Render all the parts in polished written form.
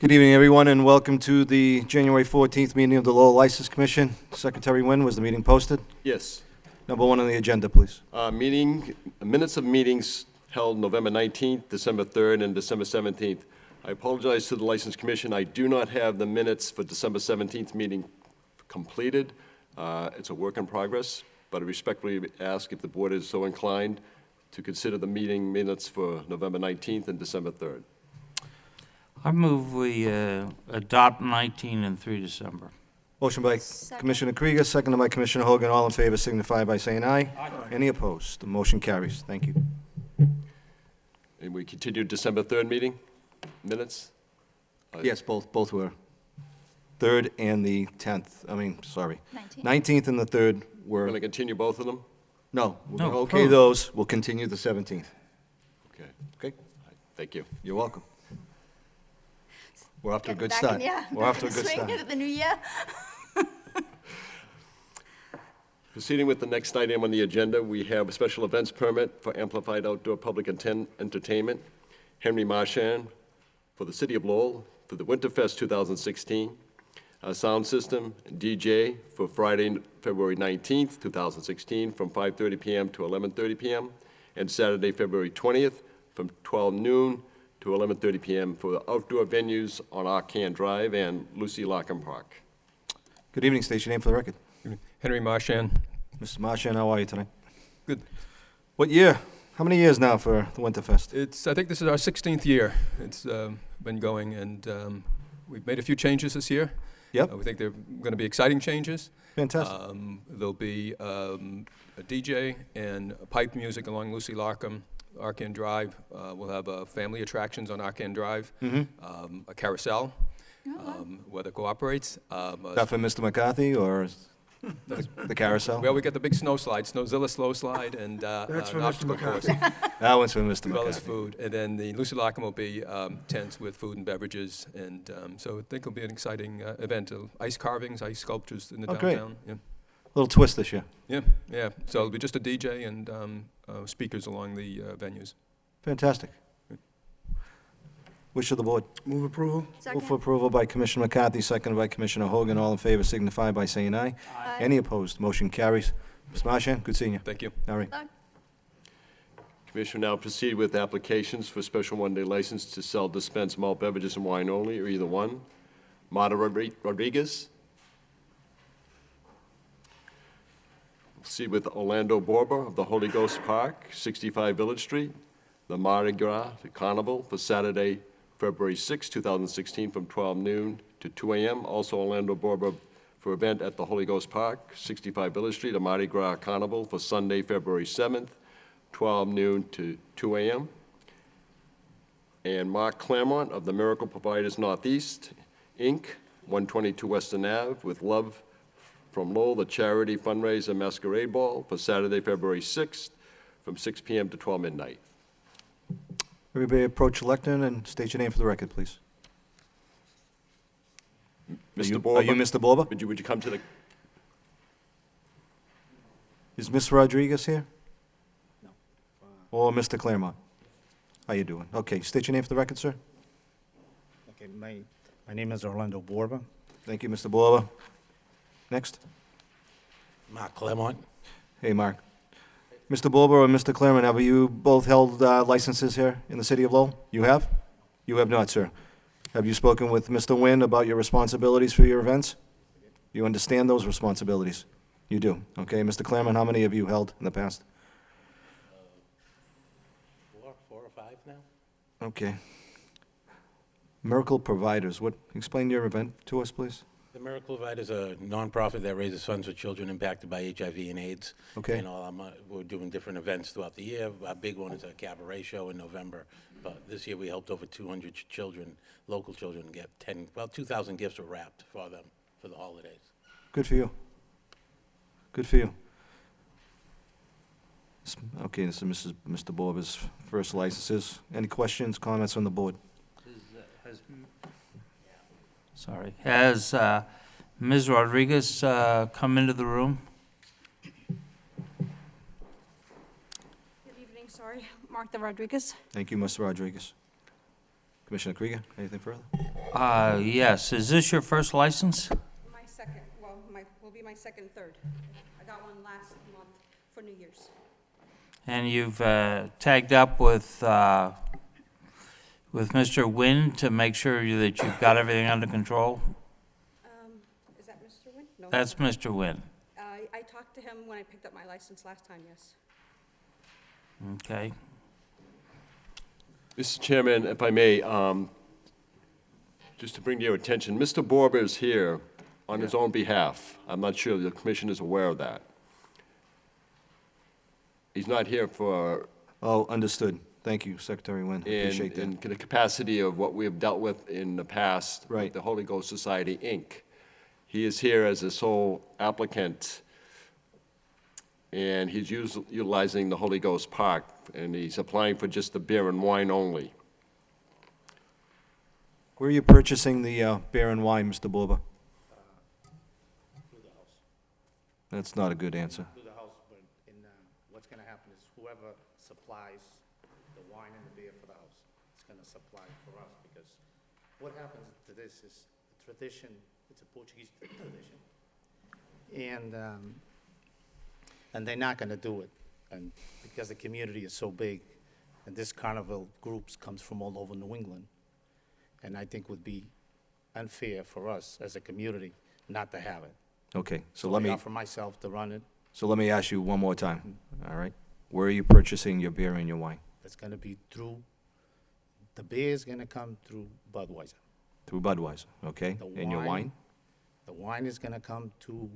Good evening, everyone, and welcome to the January 14th meeting of the Lowell License Commission. Secretary Nguyen, was the meeting posted? Yes. Number one on the agenda, please. Minutes of meetings held November 19th, December 3rd, and December 17th. I apologize to the License Commission. I do not have the minutes for December 17th meeting completed. It's a work in progress, but I respectfully ask if the board is so inclined to consider the meeting minutes for November 19th and December 3rd. I move we adopt 19 and 3 December. Motion by Commissioner Krieger, seconded by Commissioner Hogan. All in favor signify by saying aye. Aye. Any opposed? The motion carries. Thank you. And we continue December 3rd meeting minutes? Yes, both were. 3rd and the 10th. 19th and the 3rd We're were. going to continue both of them? No, we're No, going to okay approved. those. We'll continue the 17th. Okay. Okay? Thank you. You're welcome. We're off to a good Back start. in, We're off to a back in good swing start. into the new year. Proceeding with the next item on the agenda, we have a special events permit for amplified outdoor public entertainment. Henry Marchand for the City of Lowell for the Winterfest 2016. Sound system, DJ for Friday, February 19th, 2016, from 5:30 p.m. to 11:30 p.m., and Saturday, February 20th, from 12 noon to 11:30 p.m. for the outdoor venues on Arcan Drive and Lucy Larkin Park. Good evening. State your name for the record. Henry Marchand. Mr. Marchand, how are you tonight? Good. What year? How many years now for the Winterfest? I think this is our 16th year. It's been going, and we've made a few changes this year. Yep. We think they're going to be exciting changes. Fantastic. There'll be a DJ and pipe music along Lucy Larkin, Arcan Drive. We'll have family attractions on Arcan Drive, a carousel, weather cooperates. Is that for Mr. McCarthy or the carousel? Well, we got the big snow slide, Snowzilla slow slide, and That's for an Mr. obstacle course, That one's for Mr. as well as McCarthy. food. And then the Lucy Larkin will be tents with food and beverages, and so I think it'll be an exciting event. Ice carvings, ice sculptures in the Oh, great. downtown. Yeah. Little twist this year. Yeah. So it'll be just a DJ and speakers along the venues. Fantastic. Wish of the board. Move approval? Move Second. for approval by Commissioner McCarthy, seconded by Commissioner Hogan. All in favor signify by saying aye. Aye. Any opposed? Motion carries. Mr. Marchand, good seeing you. Thank you. All right. Doug? Commission now proceed with applications for special one-day license to sell dispense malt beverages and wine only, or either one. Marta Rodriguez. Proceed with Orlando Borba of the Holy Ghost Park, 65 Village Street. The Mardi Gras Carnival for Saturday, February 6, 2016, from 12 noon to 2 a.m. Also Orlando Borba for event at the Holy Ghost Park, 65 Village Street. A Mardi Gras Carnival for Sunday, February 7th, 12 noon to 2 a.m. And Mark Claremont of the Miracle Providers Northeast, Inc., 122 Western Ave, with Love from Lowell, the charity fundraiser masquerade ball for Saturday, February 6th, from 6 p.m. to 12 midnight. Everybody approach the lectern and state your name for the record, please. Mr. Are you Borba, Mr. Borba? would you come to the, Is Ms. Rodriguez here? No. Or Mr. Claremont? How you doing? Okay, state your name for the record, sir. Okay, my name is Orlando Borba. Thank you, Mr. Borba. Next. Mark Claremont. Hey, Mark. Mr. Borba or Mr. Claremont, have you both held licenses here in the city of Lowell? You have? You have not, sir. Have you spoken with Mr. Nguyen about your responsibilities for your events? You understand those responsibilities? You do. Okay, Mr. Claremont, how many have you held in the past? Four or five now. Okay. Miracle Providers, explain your event to us, please? The Miracle Providers is a nonprofit that raises funds for children impacted by HIV and AIDS. Okay. And we're doing different events throughout the year. Our big one is a cabaret show in November. But this year we helped over 200 children, local children, get 2,000 gifts were wrapped for them for the holidays. Good for you. Good for you. Okay, this is Mr. Borba's first licenses. Any questions, comments on the board? Has Ms. Rodriguez come into the room? Good evening, sorry. Martha Rodriguez. Thank you, Mr. Rodriguez. Commissioner Krieger, anything further? Yes, is this your first license? My second, well, will be my second, third. I got one last month for New Year's. And you've tagged up with Mr. Nguyen to make sure that you've got everything under control? Is that Mr. Nguyen? No. That's Mr. Nguyen. I talked to him when I picked up my license last time, yes. Okay. Mr. Chairman, if I may, just to bring to your attention, Mr. Borber is here on his own behalf. I'm not sure the commission is aware of that. He's not here for, Oh, understood. Thank you, Secretary Nguyen. Appreciate in that. the capacity of what we have dealt with in the past Right. with the Holy Ghost Society, Inc. He is here as a sole applicant, and he's utilizing the Holy Ghost Park, and he's applying for just the beer and wine only. Where are you purchasing the beer and wine, Mr. Borba? Through the house. That's not a good answer. Through the house, but what's gonna happen is whoever supplies the wine and the beer for the house is gonna supply for us, because what happens to this is the tradition, it's a Portuguese tradition. And they're not gonna do it, and because the community is so big, and this carnival groups comes from all over New England, and I think would be unfair for us as a community not to have it. Okay, so I let me, offer myself to run it. ask you one more time, all right? Where are you purchasing your beer and your wine? It's gonna be through, the beer is gonna come through Budweiser. Through Budweiser, okay? The And your wine? The wine is gonna come to,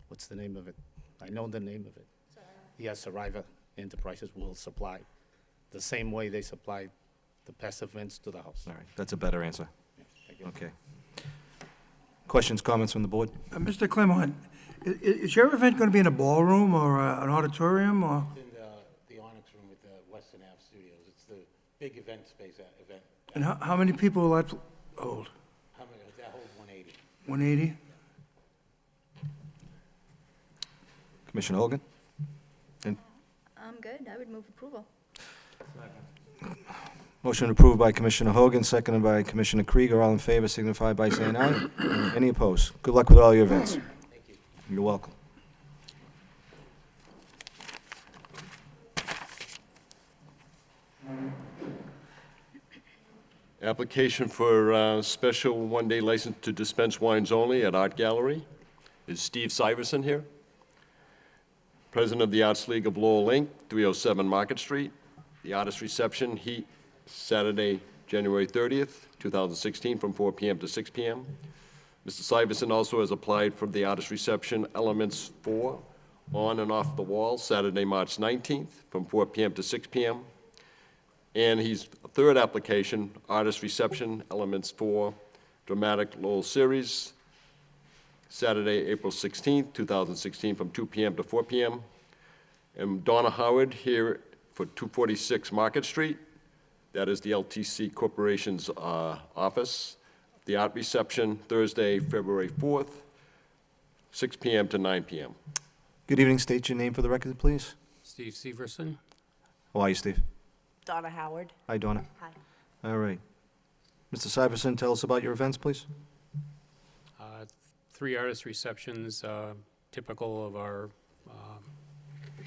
what's the name of it? I know the name of it. Yes, Arriva Enterprises will supply, the same way they supply the past events to the house. All right, that's a better answer. Yeah, thank you. Okay. Questions, comments from the board? Mr. Clement, is your event going to be in a ballroom or an auditorium, or? It's in the Onyx Room at the Weston Ave Studios. It's the big event space, event. And how many people will that hold? How many, that holds 180. 180? Commissioner Hogan? I'm good. I would move approval. Motion approved by Commissioner Hogan, seconded by Commissioner Krieger. All in favor signify by saying aye. Any opposed? Good luck with all your events. Thank you. You're welcome. Application for special one-day license to dispense wines only at Art Gallery. Is Steve Syverson here? President of the Arts League of Lowell, Inc., 307 Market Street. The artist reception, Saturday, January 30th, 2016, from 4 p.m. to 6 p.m. Mr. Syverson also has applied for the artist reception Elements 4, on and off the wall, Saturday, March 19th, from 4 p.m. to 6 p.m. And he's a third application, artist reception Elements 4, dramatic Lowell series, Saturday, April 16th, 2016, from 2 p.m. to 4 p.m. And Donna Howard here for 246 Market Street. That is the LTC Corporation's office. The art reception, Thursday, February 4th, 6 p.m. to 9 p.m. Good evening. State your name for the record, please. Steve Severson. How are you, Steve? Donna Howard. Hi, Donna. Hi. All right. Mr. Syverson, tell us about your events, please. 3 artist receptions, typical of our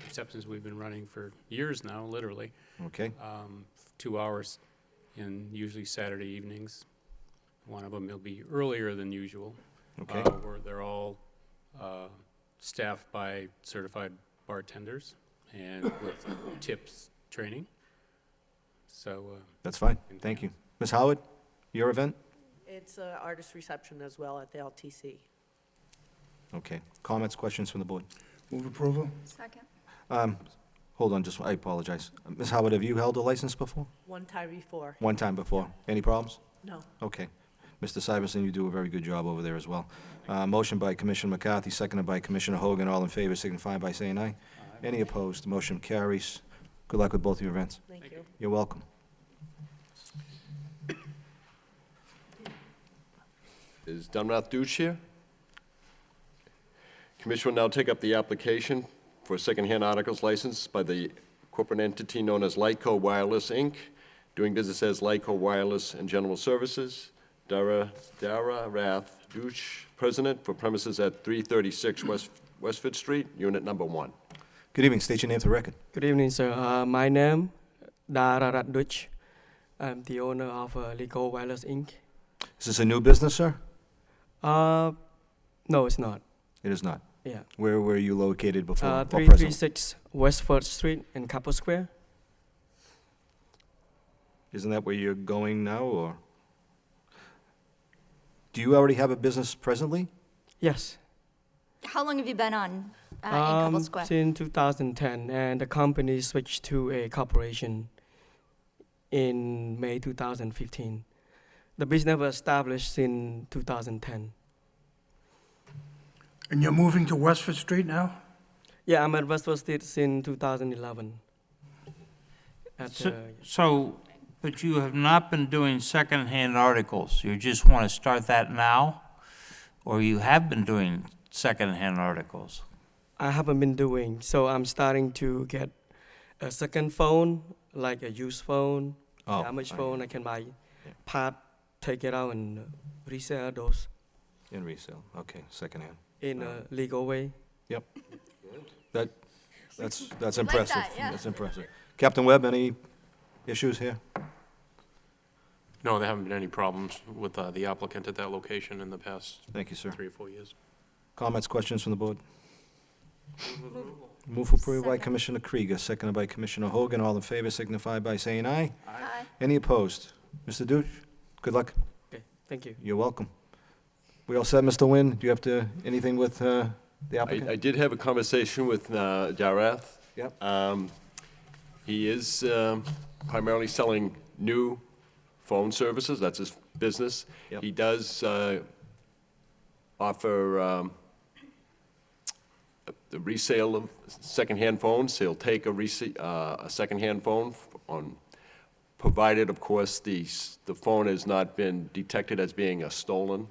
receptions we've been running for years now, literally. Okay. 2 hours in usually Saturday evenings. One of them will be earlier than usual. Okay. Where they're all staffed by certified bartenders and with tips training. So, That's fine. Thank you. Ms. Howard, your event? It's an artist reception as well at the LTC. Okay. Comments, questions from the board? Move approval? Second. Hold on, I apologize. Ms. Howard, have you held a license before? One time before. One time before. Any problems? No. Okay. Mr. Syverson, you do a very good job over there as well. Motion by Commissioner McCarthy, seconded by Commissioner Hogan. All in favor signify by saying aye. Any opposed? Motion carries. Good luck with both your events. Thank you. You're welcome. Is Dunrath Douche here? Commission will now take up the application for a secondhand articles license by the corporate entity known as Lyco Wireless, Inc., doing business as Lyco Wireless and General Services. Dara Rath Duch, President, for premises at 336 Westford Street, Unit Number 1. Good evening. State your name for the record. Good evening, sir. My name Dara Ratduch. I'm the owner of Lowell Wireless Inc. Is this a new business, sir? No, it's not. It is not. Yeah. Where were you located before? or present? 336 Westford Street in Capitol Square. Isn't that where you're going now, or? Do you already have a business presently? Yes. How long have you been on in Capitol Square? Since 2010, and the company switched to a corporation in May 2015. The business was established in 2010. And you're moving to Westford Street now? Yeah, I'm at Westford Street since 2011. But you have not been doing secondhand articles. You just want to start that now? Or you have been doing secondhand articles? I haven't been doing, so I'm starting to get a second phone, like a used phone, damaged phone. I can buy part, take it out and resell those In resale. Okay, secondhand. in a legal way. Yep. That's Like impressive. that, yeah. That's impressive. Captain Webb, any issues here? No, there haven't been any problems with the applicant at that location in the past Thank you, sir. 3 or 4 years. Comments, questions from the board? Move for approval by Second. Commissioner Krieger, seconded by Commissioner Hogan. All in favor signify by saying aye. Aye. Any opposed? Mr. Duch, good luck. Okay, thank you. You're welcome. We all set, Mr. Nguyen? Do you have anything with the applicant? I did have a conversation with Darath. Yep. He is primarily selling new phone services. That's his business. Yep. He does offer the resale of secondhand phones. He'll take a secondhand phone provided, of course, the phone has not been detected as being a stolen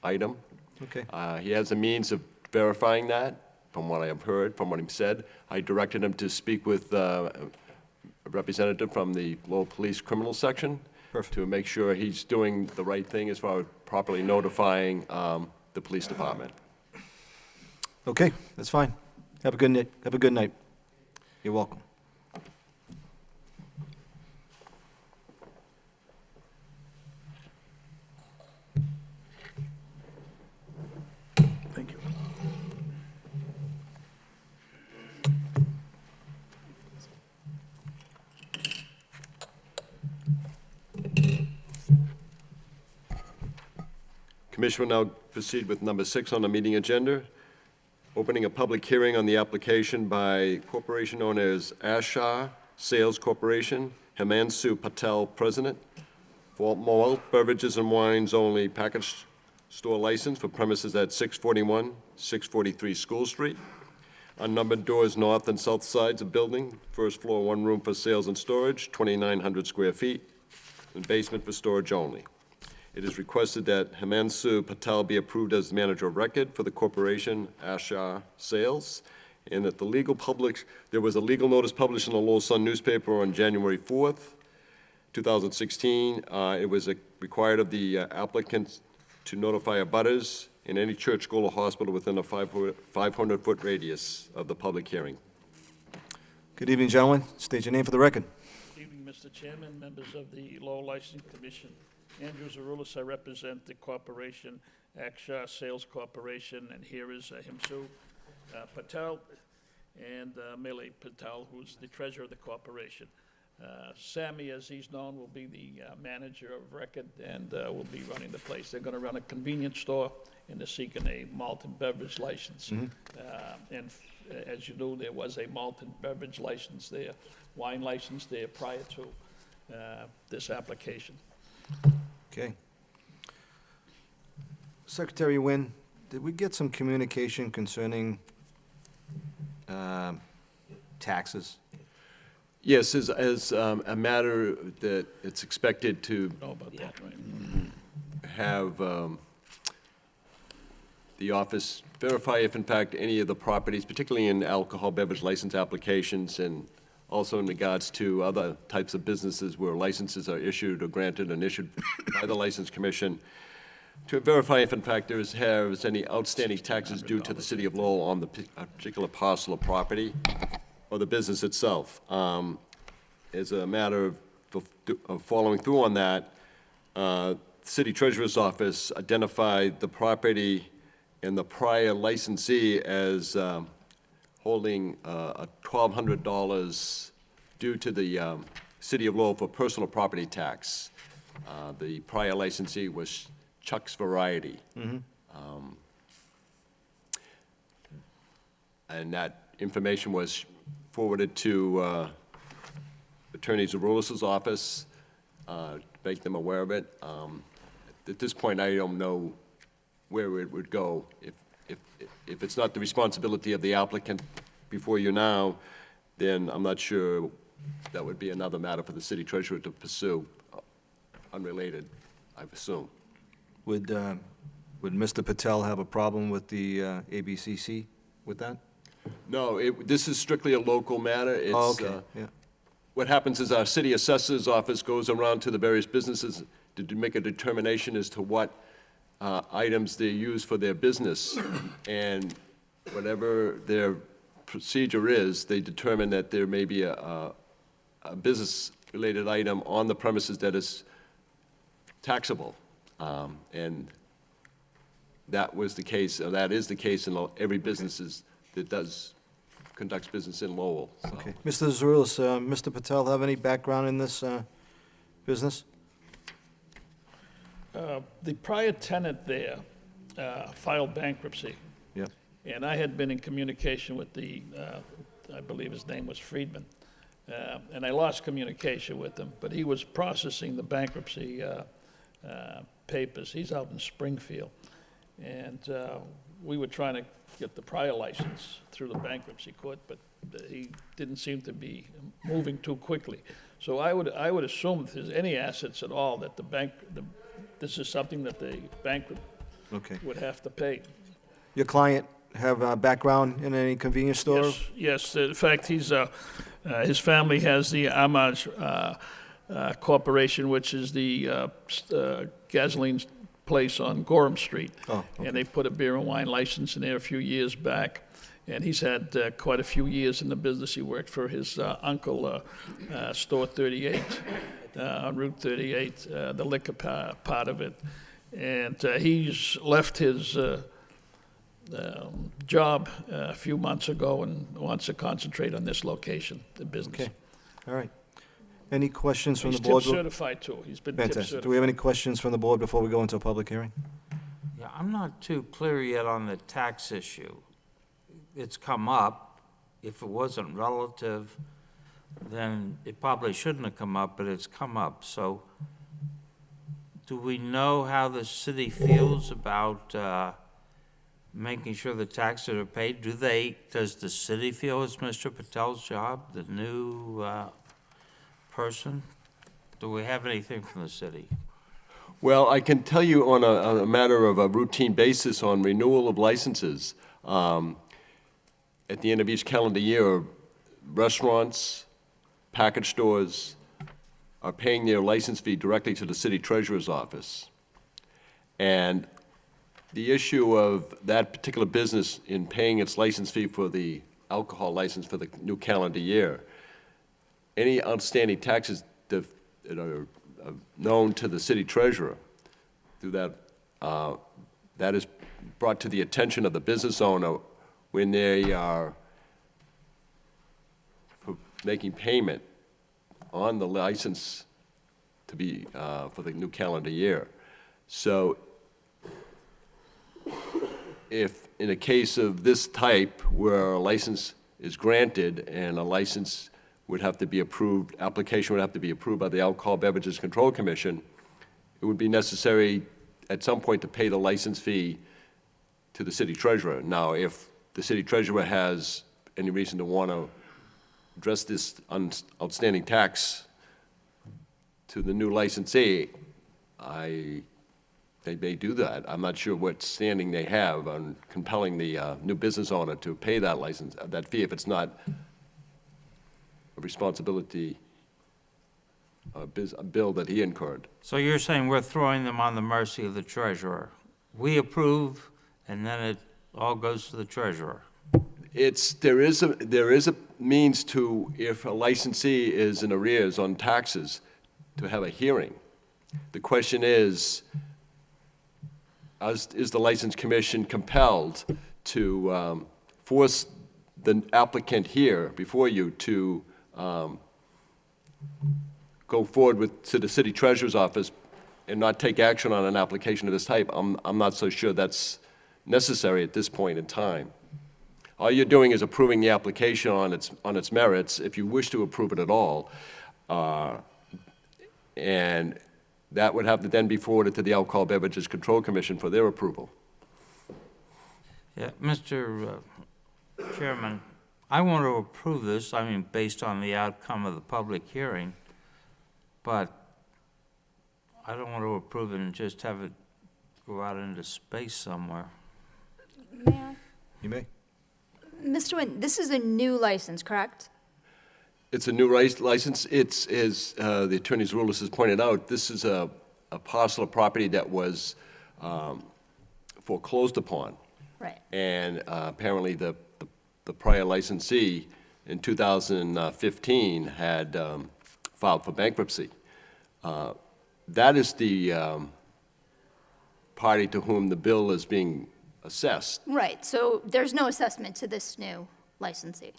item. Okay. He has a means of verifying that, from what I have heard, from what he said. I directed him to speak with a representative from the Lowell Police Criminal Section. Perfect. To make sure he's doing the right thing as far as properly notifying the police department. Okay, that's fine. Have a good night. Have a good night. You're welcome. Thank you. Commission will now proceed with number 6 on the meeting agenda, opening a public hearing on the application by corporation known as Ashar Sales Corporation, Himanshu Patel, President, for malt beverages and wines only package store license for premises at 641, 643 School Street. Unnumbered doors north and south sides of building, first floor, one room for sales and storage, 2,900 square feet, and basement for storage only. It is requested that Himanshu Patel be approved as the manager of record for the corporation Ashar Sales, and that there was a legal notice published in the Lowell Sun newspaper on January 4th, 2016. It was required of the applicant to notify abutters in any church, school, or hospital within a 500-foot radius of the public hearing. Good evening, gentlemen. State your name for the record. Good evening, Mr. Chairman, members of the Lowell Licensing Commission. Andrew Zarulis, I represent the corporation, Akshar Sales Corporation, and here is Himsu Patel and Millie Patel, who's the treasurer of the corporation. Sammy, as he's known, will be the manager of record and will be running the place. They're going to run a convenience store, and they're seeking a malt and beverage license. And as you know, there was a malt and beverage license there, wine license there prior to this application. Okay. Secretary Nguyen, did we get some communication concerning taxes? Yes, as a matter that it's expected to Know about that, right? have the office verify if in fact any of the properties, particularly in alcohol beverage license applications and also in regards to other types of businesses where licenses are issued or granted and issued by the License Commission, to verify if in fact there is any outstanding taxes due to the city of Lowell on the particular parcel of property or the business itself. As a matter of following through on that, City Treasurer's Office identified the property and the prior licensee as holding $1,200 due to the City of Lowell for personal property tax. The prior licensee was Chuck's Variety. And that information was forwarded to Attorney Zaroulis' office, to make them aware of it. At this point, I don't know where it would go. If it's not the responsibility of the applicant before you now, then I'm not sure that would be another matter for the city treasurer to pursue, unrelated, I assume. Would Mr. Patel have a problem with the ABCC with that? No, this is strictly a local matter. It's, Oh, okay, yeah. What happens is our city assessor's office goes around to the various businesses to make a determination as to what items they use for their business. And whatever their procedure is, they determine that there may be a business-related item on the premises that is taxable. And that was the case, or that is the case in every business that conducts business in Lowell. So. Okay. Mr. Zaroulis, Mr. Patel have any background in this business? The prior tenant there filed bankruptcy. Yep. And I had been in communication with I believe his name was Friedman. And I lost communication with him, but he was processing the bankruptcy papers. He's out in Springfield. And we were trying to get the prior license through the bankruptcy court, but he didn't seem to be moving too quickly. So I would assume if there's any assets at all, that this is something that the bank would have to pay. Your client have a background in any convenience store? Yes. In fact, his family has the Amage Corporation, which is the gasoline place on Gorham Street. Oh, okay. And they put a beer and wine license in there a few years back. And he's had quite a few years in the business. He worked for his uncle, Store 38, on Route 38, the liquor part of it. And he's left his job a few months ago and wants to concentrate on this location, the business. Okay, all right. Any questions from He's the board? tip certified too. He's been tip Fantastic. certified. Do we have any questions from the board before we go into a public hearing? Yeah, I'm not too clear yet on the tax issue. It's come up. If it wasn't relative, then it probably shouldn't have come up, but it's come up. So do we know how the city feels about making sure the taxes are paid? Does the city feel it's Mr. Patel's job, the new person? Do we have anything from the city? Well, I can tell you on a matter of a routine basis on renewal of licenses, at the end of each calendar year, restaurants, package stores are paying their license fee directly to the city treasurer's office. And the issue of that particular business in paying its license fee for the alcohol license for the new calendar year, any outstanding taxes that are known to the city treasurer through that, that is brought to the attention of the business owner when they are making payment on the license to be, for the new calendar year. So if in a case of this type where a license is granted and a license would have to be approved, application would have to be approved by the Alcohol Beverages Control Commission, it would be necessary at some point to pay the license fee to the city treasurer. Now, if the city treasurer has any reason to want to address this outstanding tax to the new licensee, they may do that. I'm not sure what standing they have on compelling the new business owner to pay that license, that fee, if it's not responsibility, a bill that he incurred. So you're saying we're throwing them on the mercy of the treasurer? We approve, and then it all goes to the treasurer? There is a means to, if a licensee is in arrears on taxes, to have a hearing. The question is the License Commission compelled to force the applicant here before you to go forward to the city treasurer's office and not take action on an application of this type? I'm not so sure that's necessary at this point in time. All you're doing is approving the application on its merits, if you wish to approve it at all. And that would have to then be forwarded to the Alcohol Beverages Control Commission for their approval. Yeah, Mr. Chairman, I want to approve this, I mean, based on the outcome of the public hearing, but I don't want to approve it and just have it go out into space somewhere. May I? You may. Mr. Nguyen, this is a new license, correct? It's a new license. It's, as the Attorney Zeroulas has pointed out, this is a parcel of property that was foreclosed upon. Right. And apparently the prior licensee in 2015 had filed for bankruptcy. That is the party to whom the bill is being assessed. Right, so there's no assessment to this new licensee?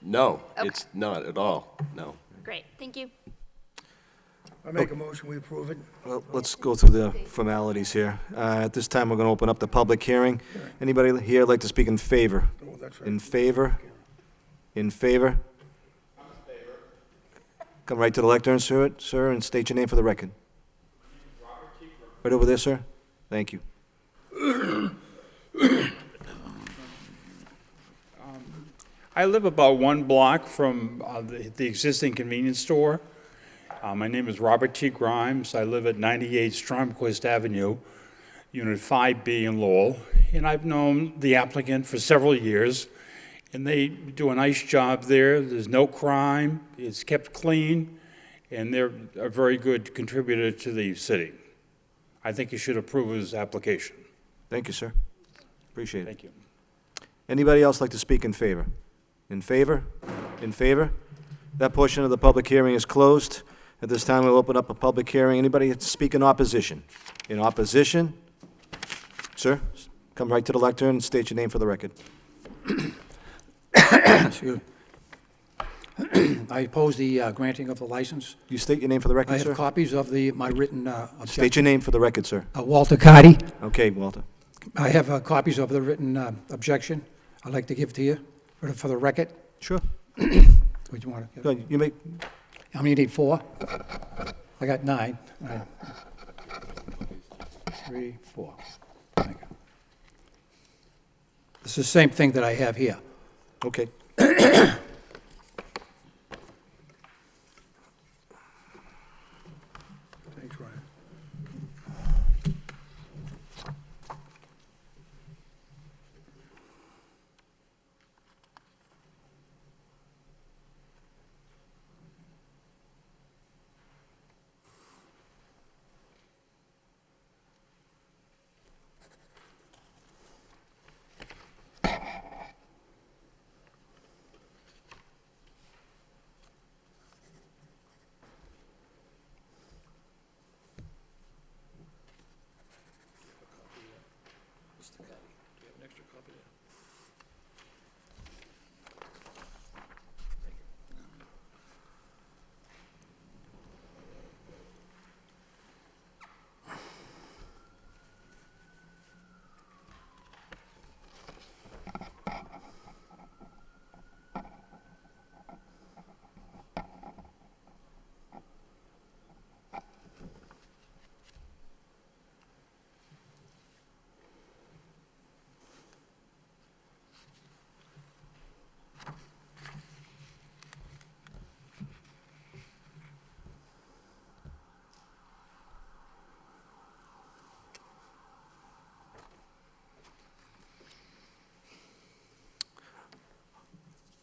No, Okay. it's not at all, no. Great, thank you. I make a motion, we approve it. Well, let's go through the formalities here. At this time, we're going to open up the public hearing. Anybody here like to speak in favor? Oh, that's right. In favor? In favor? Come right to the lectern, sir, and state your name for the record. Right over there, sir. Thank you. I live about 1 block from the existing convenience store. My name is Robert T. Grimes. I live at 98 Stromquist Avenue, Unit 5B in Lowell. And I've known the applicant for several years, and they do a nice job there. There's no crime, it's kept clean, and they're a very good contributor to the city. I think you should approve his application. Thank you, sir. Appreciate it. Thank you. Anybody else like to speak in favor? In favor? In favor? That portion of the public hearing is closed. At this time, we'll open up a public hearing. Anybody speak in opposition? In opposition? Sir, come right to the lectern and state your name for the record. Excuse me. I oppose the granting of the license. You state your name for the record, I sir? have copies of my written objection. State your name for the record, sir. Walter Carty. Okay, Walter. I have copies of the written objection I'd like to give to you for the record. Sure. Would you want to? Go ahead, you may. How many you need? 4? I got 9. 3, 4. Thank you. It's the same thing that I have here. Okay. Thanks, Ryan.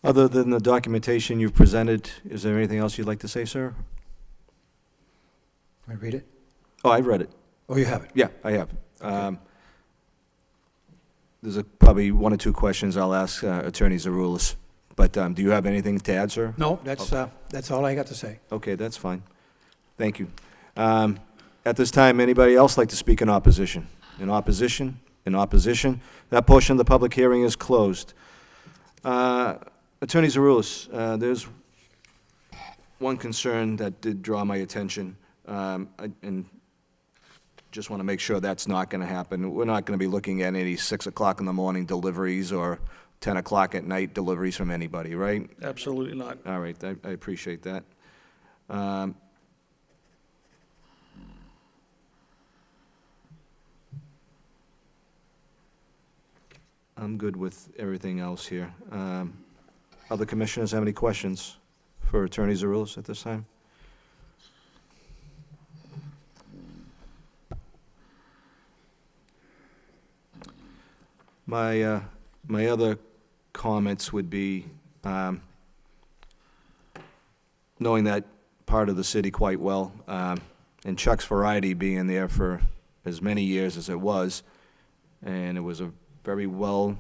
Other than the documentation you've presented, is there anything else you'd like to say, sir? Can I read it? Oh, I've read it. Oh, you have it? Yeah, I have. There's probably one or two questions I'll ask Attorney Zaroulis, but do you have anything to add, sir? No, that's all I got to say. Okay, that's fine. Thank you. At this time, anybody else like to speak in opposition? In opposition? In opposition? That portion of the public hearing is closed. Attorney Zaroulis, there's one concern that did draw my attention, and just want to make sure that's not going to happen. We're not going to be looking at any 6 o'clock in the morning deliveries or 10 o'clock at night deliveries from anybody, right? Absolutely not. All right, I appreciate that. I'm good with everything else here. Other commissioners have any questions for Attorney Zaroulis at this time? My other comments would be, knowing that part of the city quite well, and Chuck's Variety being there for as many years as it was, and it was a very well,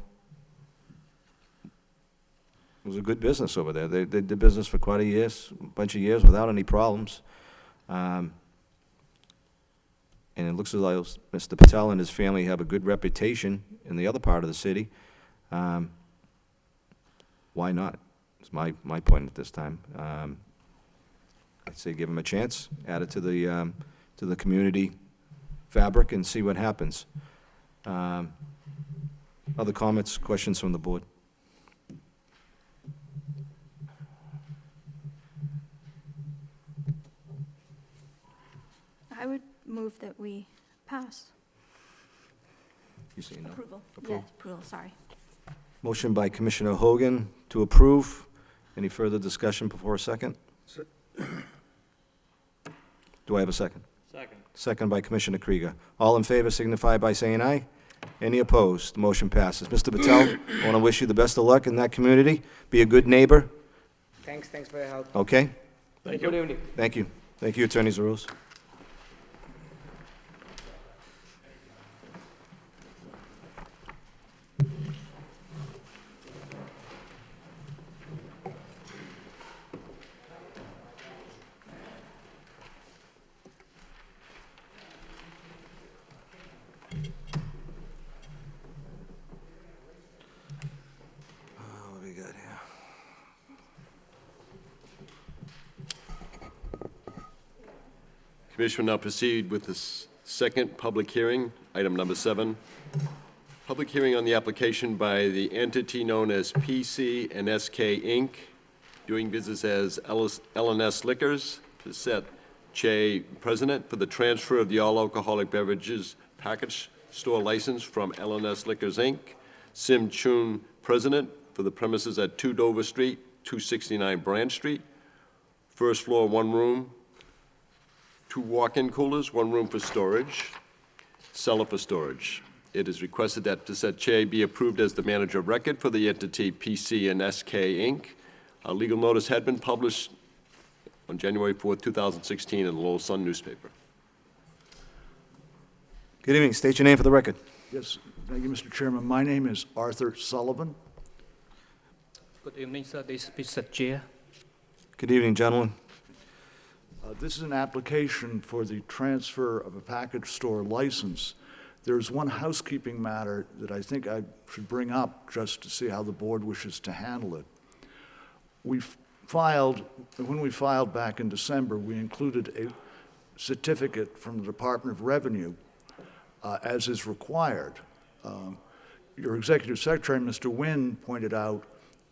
it was a good business over there. They did business for quite a bunch of years without any problems. And it looks as though Mr. Patel and his family have a good reputation in the other part of the city. Why not? It's my point at this time. I'd say give them a chance, add it to the community fabric, and see what happens. Other comments, questions from the board? I would move that we pass. You say no? Approval. Approve. Yes, approval, sorry. Motion by Commissioner Hogan to approve. Any further discussion before a second? Do I have a second? Second. Second by Commissioner Krieger. All in favor signify by saying aye. Any opposed? Motion passes. Mr. Patel, I want to wish you the best of luck in that community. Be a good neighbor, Thanks for your help. okay? Thank Good you. evening. Thank you. Thank you, Attorney Zaroulis. What do we got here? Commission will now proceed with the second public hearing, item number 7. Public hearing on the application by the entity known as PC and SK Inc., doing business as L&S Liquors, to set Che President for the transfer of the all-alcoholic beverages package store license from L&S Liquors Inc., Sim Chun President for the premises at 2 Dover Street, 269 Branch Street, first floor, 1 room, 2 walk-in coolers, 1 room for storage, cellar for storage. It is requested that Tisette Che be approved as the manager of record for the entity PC and SK Inc. A legal notice had been published on January 4th, 2016 in the Lowell Sun newspaper. Good evening. State your name for the record. Yes, thank you, Mr. Chairman. My name is Arthur Sullivan. Good evening, sir. This is Mr. Chair. Good evening, gentlemen. This is an application for the transfer of a package store license. There's one housekeeping matter that I think I should bring up just to see how the board wishes to handle it. When we filed back in December, we included a certificate from the Department of Revenue as is required. Your Executive Secretary, Mr. Wynn, pointed out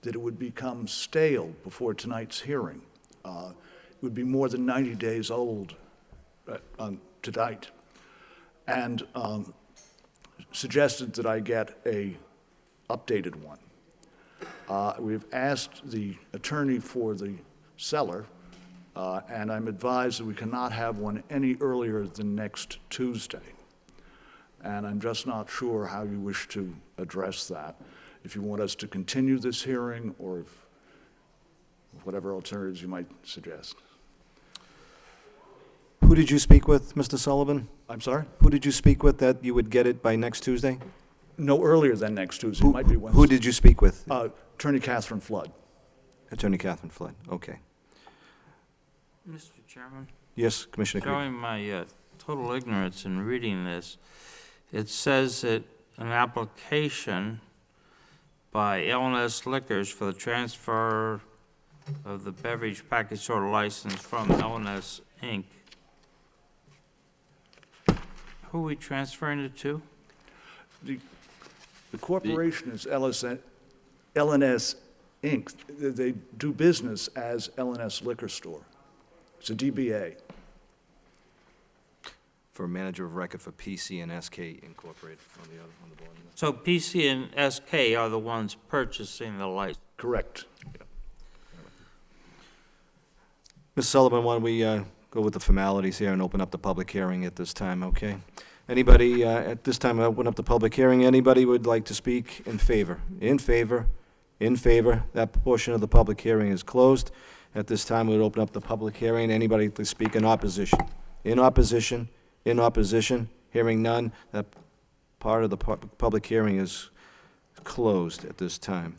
that it would become stale before tonight's hearing. It would be more than 90 days old tonight, and suggested that I get a updated one. We've asked the attorney for the seller, and I'm advised that we cannot have one any earlier than next Tuesday. And I'm just not sure how you wish to address that. If you want us to continue this hearing, or if whatever alternatives you might suggest. Who did you speak with, Mr. Sullivan? I'm sorry? Who did you speak with that you would get it by next Tuesday? No earlier than next Tuesday, Who, might be Wednesday. who did you speak with? Attorney Catherine Flood. Attorney Catherine Flood, okay. Mr. Chairman? Yes, Commissioner Krieger. Showing my total ignorance in reading this, it says that an application by L&S Liquors for the transfer of the beverage package store license from L&S Inc. Who are we transferring it to? The corporation is L&S Inc. They do business as L&S Liquor Store. It's a DBA. For manager of record for PC and SK Incorporated on the board. So PC and SK are the ones purchasing the license? Correct. Ms. Sullivan, why don't we go with the formalities here and open up the public hearing at this time, okay? Anybody, at this time, I open up the public hearing. Anybody would like to speak in favor? In favor? In favor? That portion of the public hearing is closed. At this time, we'd open up the public hearing. Anybody to speak in opposition? In opposition? In opposition? Hearing none, that part of the public hearing is closed at this time.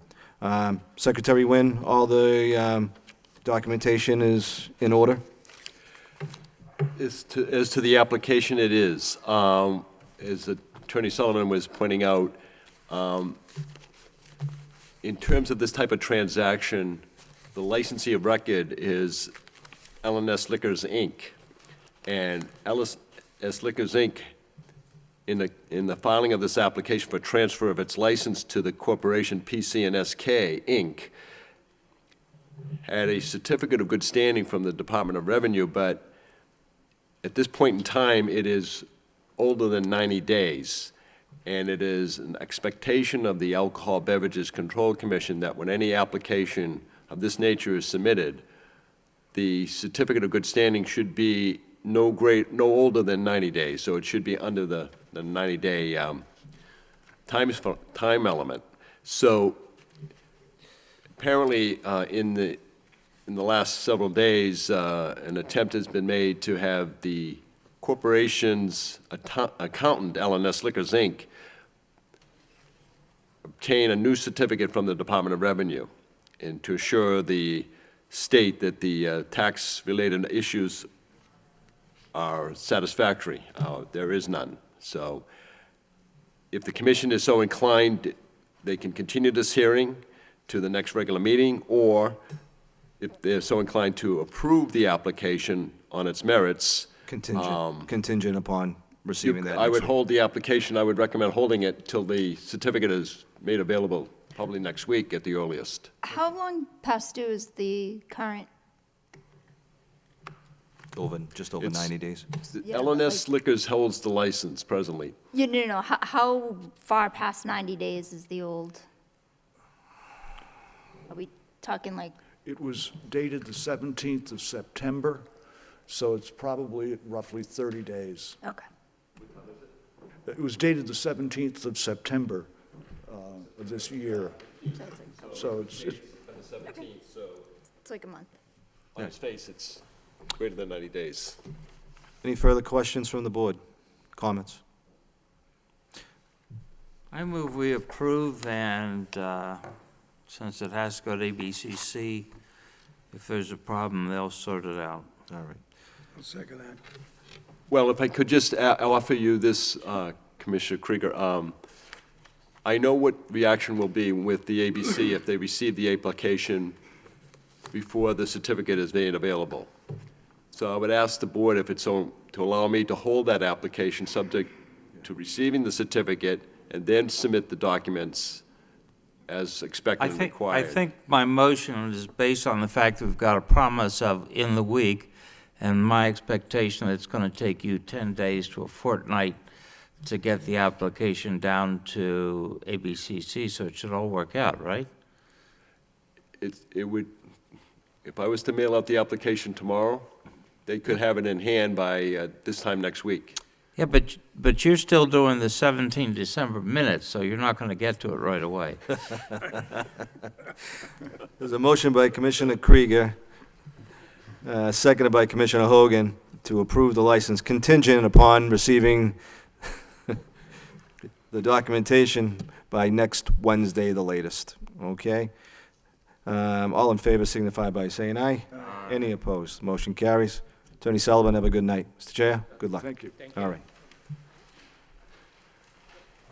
Secretary Wynn, all the documentation is in order? As to the application, it is. As Attorney Sullivan was pointing out, in terms of this type of transaction, the licensee of record is L&S Liquors, Inc. And L&S Liquors, Inc., in the filing of this application for transfer of its license to the corporation PC and SK, Inc., had a certificate of good standing from the Department of Revenue, but at this point in time, it is older than 90 days. And it is an expectation of the Alcohol Beverages Control Commission that when any application of this nature is submitted, the certificate of good standing should be no older than 90 days. So it should be under the 90-day time element. So apparently, in the last several days, an attempt has been made to have the corporation's accountant, L&S Liquors, Inc., obtain a new certificate from the Department of Revenue and to assure the state that the tax-related issues are satisfactory. There is none. So if the commission is so inclined, they can continue this hearing to the next regular meeting, or if they're so inclined to approve the application on its merits. Contingent upon receiving that. I would next week. hold the application, I would recommend holding it till the certificate is made available, probably next week at the earliest. How long past due is the current? Just over 90 days. Yeah, L&S Liquors holds the license presently. No. How far past 90 days is the old? Are we talking like? It was dated the 17th of September, so it's probably roughly 30 days. Okay. It was dated the 17th of September of this year. So it's The 17th, so It's like a month. on its face, it's greater than 90 days. Any further questions from the board? Comments? I move we approve, and since it has to go to ABCC, if there's a problem, they'll sort it out. All right. I'll second that. Well, if I could just offer you this, Commissioner Krieger, I know what reaction will be with the ABC if they receive the application before the certificate is made available. So I would ask the board if it's so, to allow me to hold that application subject to receiving the certificate and then submit the documents as expected and I required. think my motion is based on the fact that we've got a promise of in the week, and my expectation that it's going to take you 10 days to a fortnight to get the application down to ABCC, so it should all work out, right? It would, if I was to mail out the application tomorrow, they could have it in hand by this time next week. Yeah, but you're still doing the 17 December minutes, so you're not going to get to it right away. There's a motion by Commissioner Krieger, seconded by Commissioner Hogan, to approve the license contingent upon receiving the documentation by next Wednesday, the latest, okay? All in favor signify by saying aye. Any opposed? Motion carries. Attorney Sullivan, have a good night. Mr. Chair, good luck. Thank you. All right.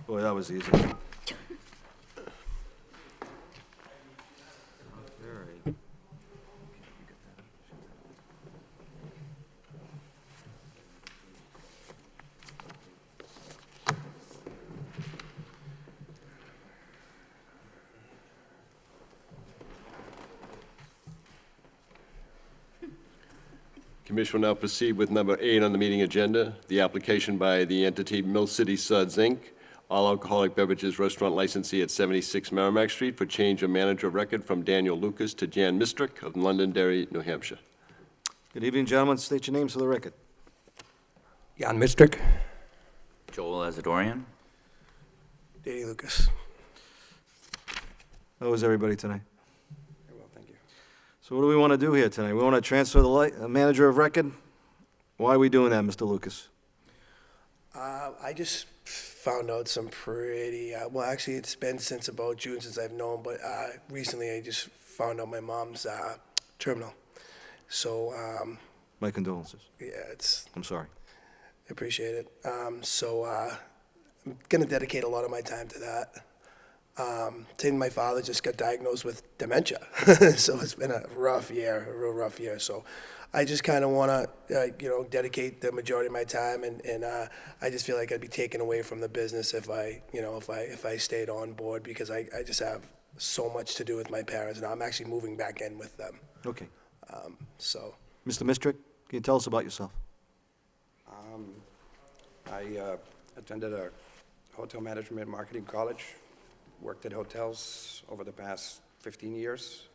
Boy, that was easy. Commission will now proceed with number 8 on the meeting agenda, the application by the entity Mill City Suds, Inc., all alcoholic beverages restaurant licensee at 76 Merrimack Street for change of manager of record from Daniel Lucas to Jan Mistrick of Londonderry, New Hampshire. Good evening, gentlemen. State your names for the record. Jan Mistrick. Joel Azadorian. Danny Lucas. How is everybody tonight? Very well, thank you. So what do we want to do here tonight? We want to transfer the manager of record? Why are we doing that, Mr. Lucas? I just found out some pretty, well, actually, it's been since about June since I've known, but recently I just found out my mom's terminal. So, My condolences. yeah, it's, I'm sorry. I appreciate it. So I'm going to dedicate a lot of my time to that. My father just got diagnosed with dementia, so it's been a rough year, a real rough year. So I just kind of want to, dedicate the majority of my time, and I just feel like I'd be taken away from the business if I stayed on board, because I just have so much to do with my parents now. I'm actually moving back in with them. Okay. So Mr. Mistrick, can you tell us about yourself? I attended a hotel management marketing college, worked at hotels over the past 15 years.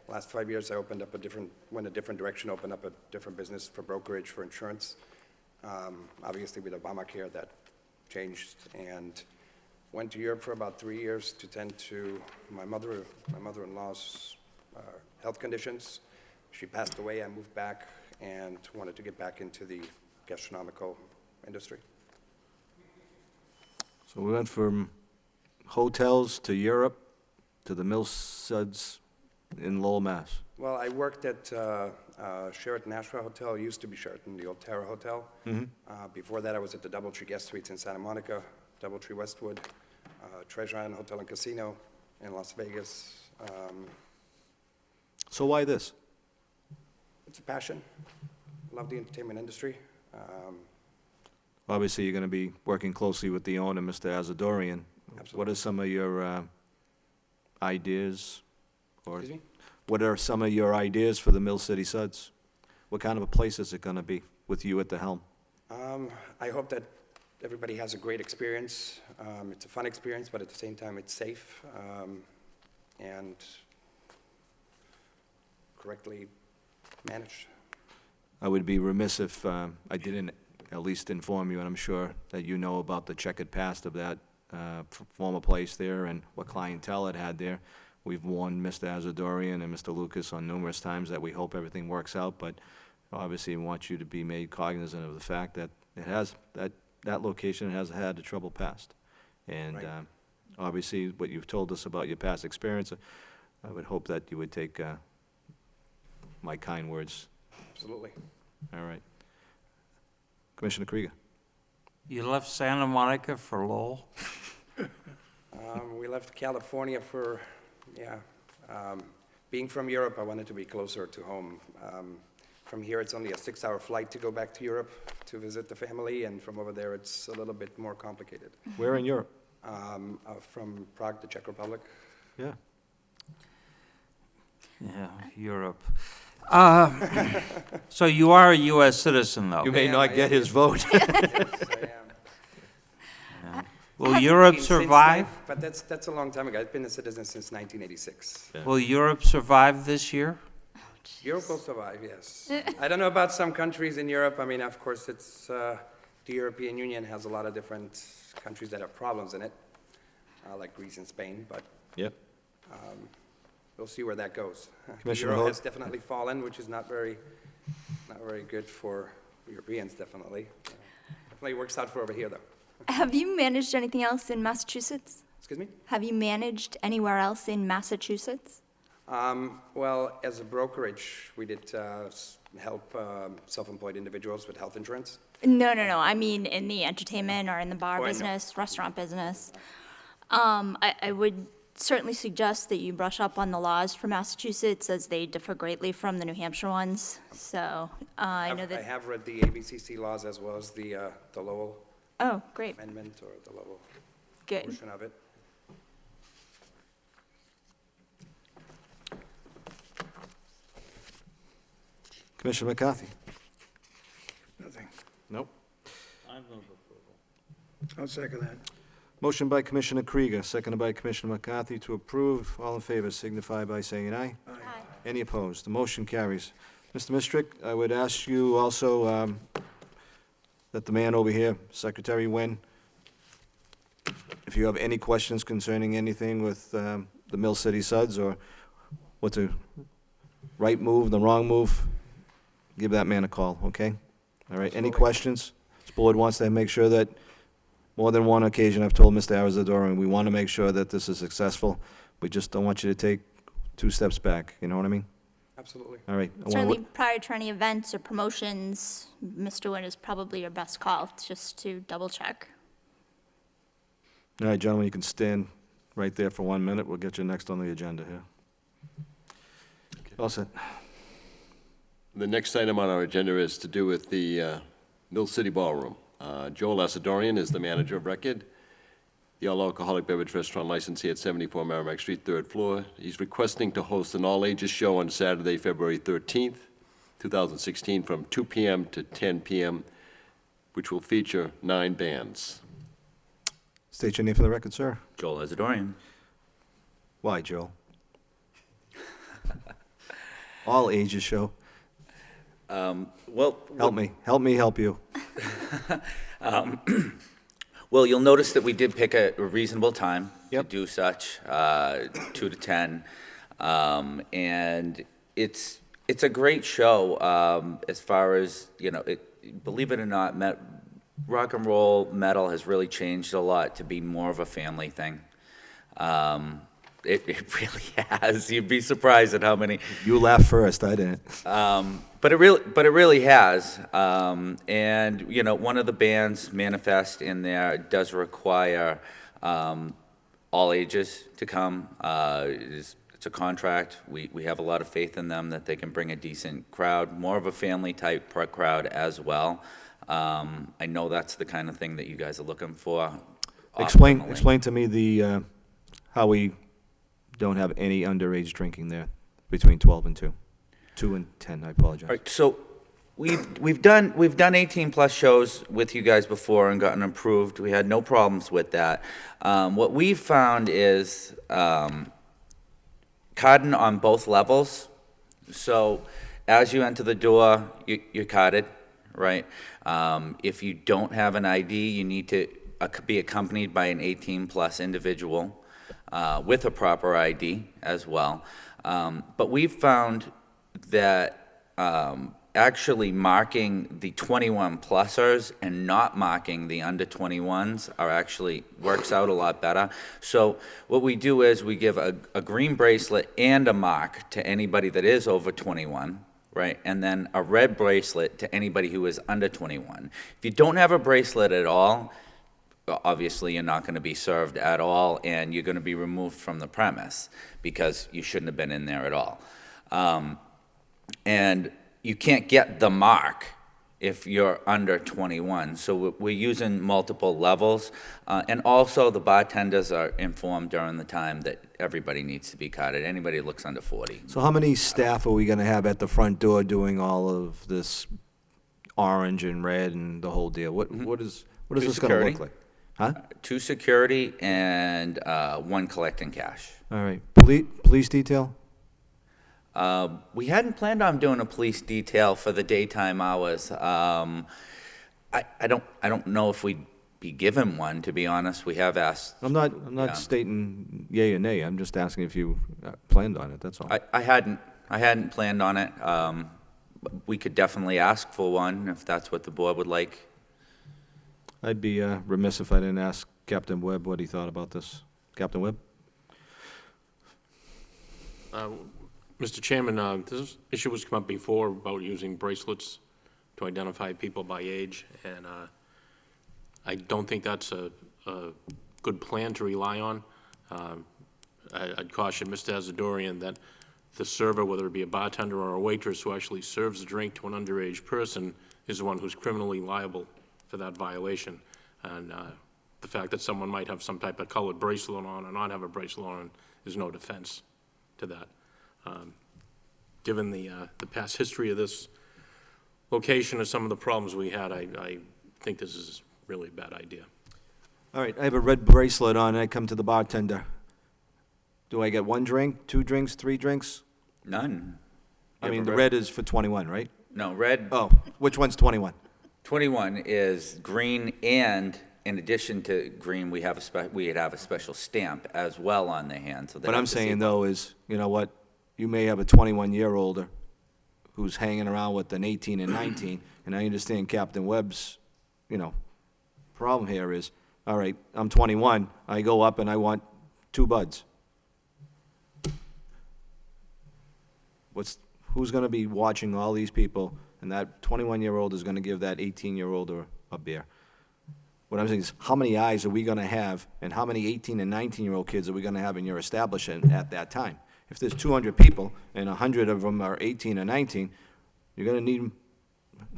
Last 5 years, I went a different direction, opened up a different business for brokerage, for insurance. Obviously, with Obamacare, that changed, and went to Europe for about 3 years to tend to my mother-in-law's health conditions. She passed away. I moved back and wanted to get back into the gastronomical industry. So we went from hotels to Europe to the Mill Suds in Lowell, Mass. Well, I worked at Sheraton Nashua Hotel. It used to be Sheraton, the old Terra Hotel. Before that, I was at the Doubletree Guest Suites in Santa Monica, Doubletree Westwood, Treasure Island Hotel and Casino in Las Vegas. So why this? It's a passion. Love the entertainment industry. Obviously, you're going to be working closely with the owner, Mr. Azadorian. Absolutely. What are some of your ideas? Or Excuse me? what are some of your ideas for the Mill City Suds? What kind of a place is it going to be with you at the helm? I hope that everybody has a great experience. It's a fun experience, but at the same time, it's safe and correctly managed. I would be remiss if I didn't at least inform you, and I'm sure that you know about the checkered past of that former place there and what clientele it had there. We've warned Mr. Azadorian and Mr. Lucas on numerous times that we hope everything works out, but obviously we want you to be made cognizant of the fact that it has, that location has had a troubled past. And Right. Obviously, what you've told us about your past experience, I would hope that you would take my kind words. Absolutely. All right. Commissioner Krieger. You left Santa Monica for Lowell? We left California for, being from Europe, I wanted to be closer to home. From here, it's only a 6-hour flight to go back to Europe to visit the family, and from over there, it's a little bit more complicated. Where in Europe? From Prague, the Czech Republic. Yeah. Yeah, Europe. So you are a U.S. citizen, though? You may not get his vote. Yes, I am. Will Europe Since survive? But that's a long time ago. I've been a citizen since 1986. Will Europe survive this year? Europe will survive, yes. I don't know about some countries in Europe. I mean, of course, it's The European Union has a lot of different countries that have problems in it, like Greece and Spain, but Yep. we'll see where that goes. The Commissioner euro Ho- has definitely fallen, which is not very good for Europeans, definitely. Definitely works out for over here, though. Have you managed anything else in Massachusetts? Excuse me? Have you managed anywhere else in Massachusetts? Well, as a brokerage, we did help self-employed individuals with health insurance. No. I mean in the entertainment or in the bar Oh, I know. business, restaurant business. I would certainly suggest that you brush up on the laws for Massachusetts as they differ greatly from the New Hampshire ones. So I know I that. have read the ABCC laws as well as the Lowell Oh, great. amendment or the Lowell Good. portion of it. Commissioner McCarthy? Nothing. Nope. I move approval. I'll second that. Motion by Commissioner Krieger, seconded by Commissioner McCarthy to approve. All in favor signify by saying aye. Aye. Any opposed? The motion carries. Mr. Mistrick, I would ask you also that the man over here, Secretary Nguyen, if you have any questions concerning anything with the Mill City Suds or what's the right move, the wrong move, give that man a call, okay? All right, any questions? This board wants to make sure that, more than one occasion, I've told Mr. Arizador, we want to make sure that this is successful. We just don't want you to take 2 steps back, you know what I mean? Absolutely. All right. Certainly, prior to any events or promotions, Mr. Nguyen is probably your best call, just to double check. All right, gentlemen, you can stand right there for 1 minute. We'll get you next on the agenda here. All set. The next item on our agenda is to do with the Mill City Ballroom. Joel Asadorian is the manager of record. The all-alcoholic beverage restaurant licensee at 74 Merrimack Street, 3rd floor. He's requesting to host an all-ages show on Saturday, February 13th, 2016, from 2 p.m. to 10 p.m., which will feature 9 bands. State your name for the record, sir. Joel Asadorian. Why, Joel? All ages show. Well, Help me. Help me help you. Well, you'll notice that we did pick a reasonable time Yep. to do such, 2 to 10. And it's a great show, as far as, believe it or not, rock and roll metal has really changed a lot to be more of a family thing. It really has. You'd be surprised at how many. You laughed first, I didn't. But it really has. And one of the bands, Manifest, in there does require all ages to come. It's a contract. We have a lot of faith in them that they can bring a decent crowd, more of a family type crowd as well. I know that's the kind of thing that you guys are looking for. optimally. Explain to me the how we don't have any underage drinking there between 12 and 2. 2 and 10, I apologize. All right, so we've done 18+ shows with you guys before and gotten approved. We had no problems with that. What we've found is carding on both levels. So as you enter the door, you're carded, right? If you don't have an ID, you need to be accompanied by an 18+ individual with a proper ID as well. But we've found that actually marking the 21-plussers and not marking the under 21s works out a lot better. So what we do is we give a green bracelet and a mark to anybody that is over 21, right? And then a red bracelet to anybody who is under 21. If you don't have a bracelet at all, obviously you're not going to be served at all, and you're going to be removed from the premise because you shouldn't have been in there at all. And you can't get the mark if you're under 21. So we're using multiple levels. And also the bartenders are informed during the time that everybody needs to be carded. Anybody that looks under 40. So how many staff are we going to have at the front door doing all of this orange and red and the whole deal? What is this going to look like? Huh? 2 security and 1 collecting cash. All right. Police detail? We hadn't planned on doing a police detail for the daytime hours. I don't know if we'd be given one, to be honest. We have asked. I'm not Yeah. stating yay or nay. I'm just asking if you planned on it, that's all. I hadn't planned on it. We could definitely ask for one if that's what the board would like. I'd be remiss if I didn't ask Captain Webb what he thought about this. Captain Webb? Mr. Chairman, this issue was come up before about using bracelets to identify people by age, and I don't think that's a good plan to rely on. I'd caution Mr. Asadorian that the server, whether it be a bartender or a waitress who actually serves a drink to an underage person, is the one who's criminally liable for that violation. And the fact that someone might have some type of colored bracelet on or not have a bracelet on is no defense to that. Given the past history of this location and some of the problems we had, I think this is really a bad idea. All right, I have a red bracelet on, and I come to the bartender. Do I get 1 drink, 2 drinks, 3 drinks? None. I You mean, have the a red is for 21, right? No, red. Oh, which one's 21? 21 is green, and in addition to green, we'd have a special stamp as well on the hand. So they What have I'm to see saying, both. though, is, you know what? You may have a 21-year-older who's hanging around with an 18 and 19, and I understand Captain Webb's, problem here is, all right, I'm 21, I go up and I want 2 buds. Who's going to be watching all these people, and that 21-year-old is going to give that 18-year-old a beer? What I'm saying is, how many eyes are we going to have, and how many 18 and 19-year-old kids are we going to have in your establishment at that time? If there's 200 people, and 100 of them are 18 or 19, you're going to need,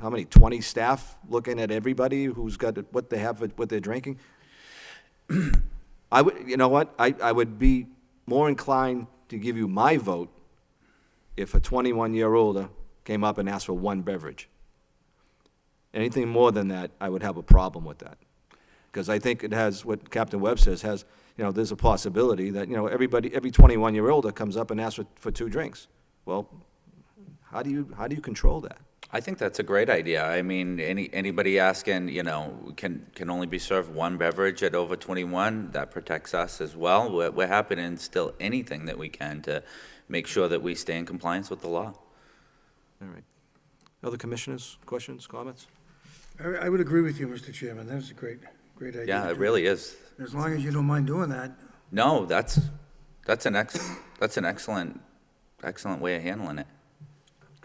how many, 20 staff looking at everybody who's got what they have, what they're drinking? I would, you know what? I would be more inclined to give you my vote if a 21-year-older came up and asked for 1 beverage. Anything more than that, I would have a problem with that. Because I think it has, what Captain Webb says, there's a possibility that, every 21-year-older comes up and asks for 2 drinks. Well, how do you control that? I think that's a great idea. I mean, anybody asking, can only be served 1 beverage at over 21, that protects us as well. We're happy to instill anything that we can to make sure that we stay in compliance with the law. All right. Other commissioners, questions, comments? I would agree with you, Mr. Chairman. That's a great idea. Yeah, it really is. As long as you don't mind doing that. No, that's an excellent way of handling it.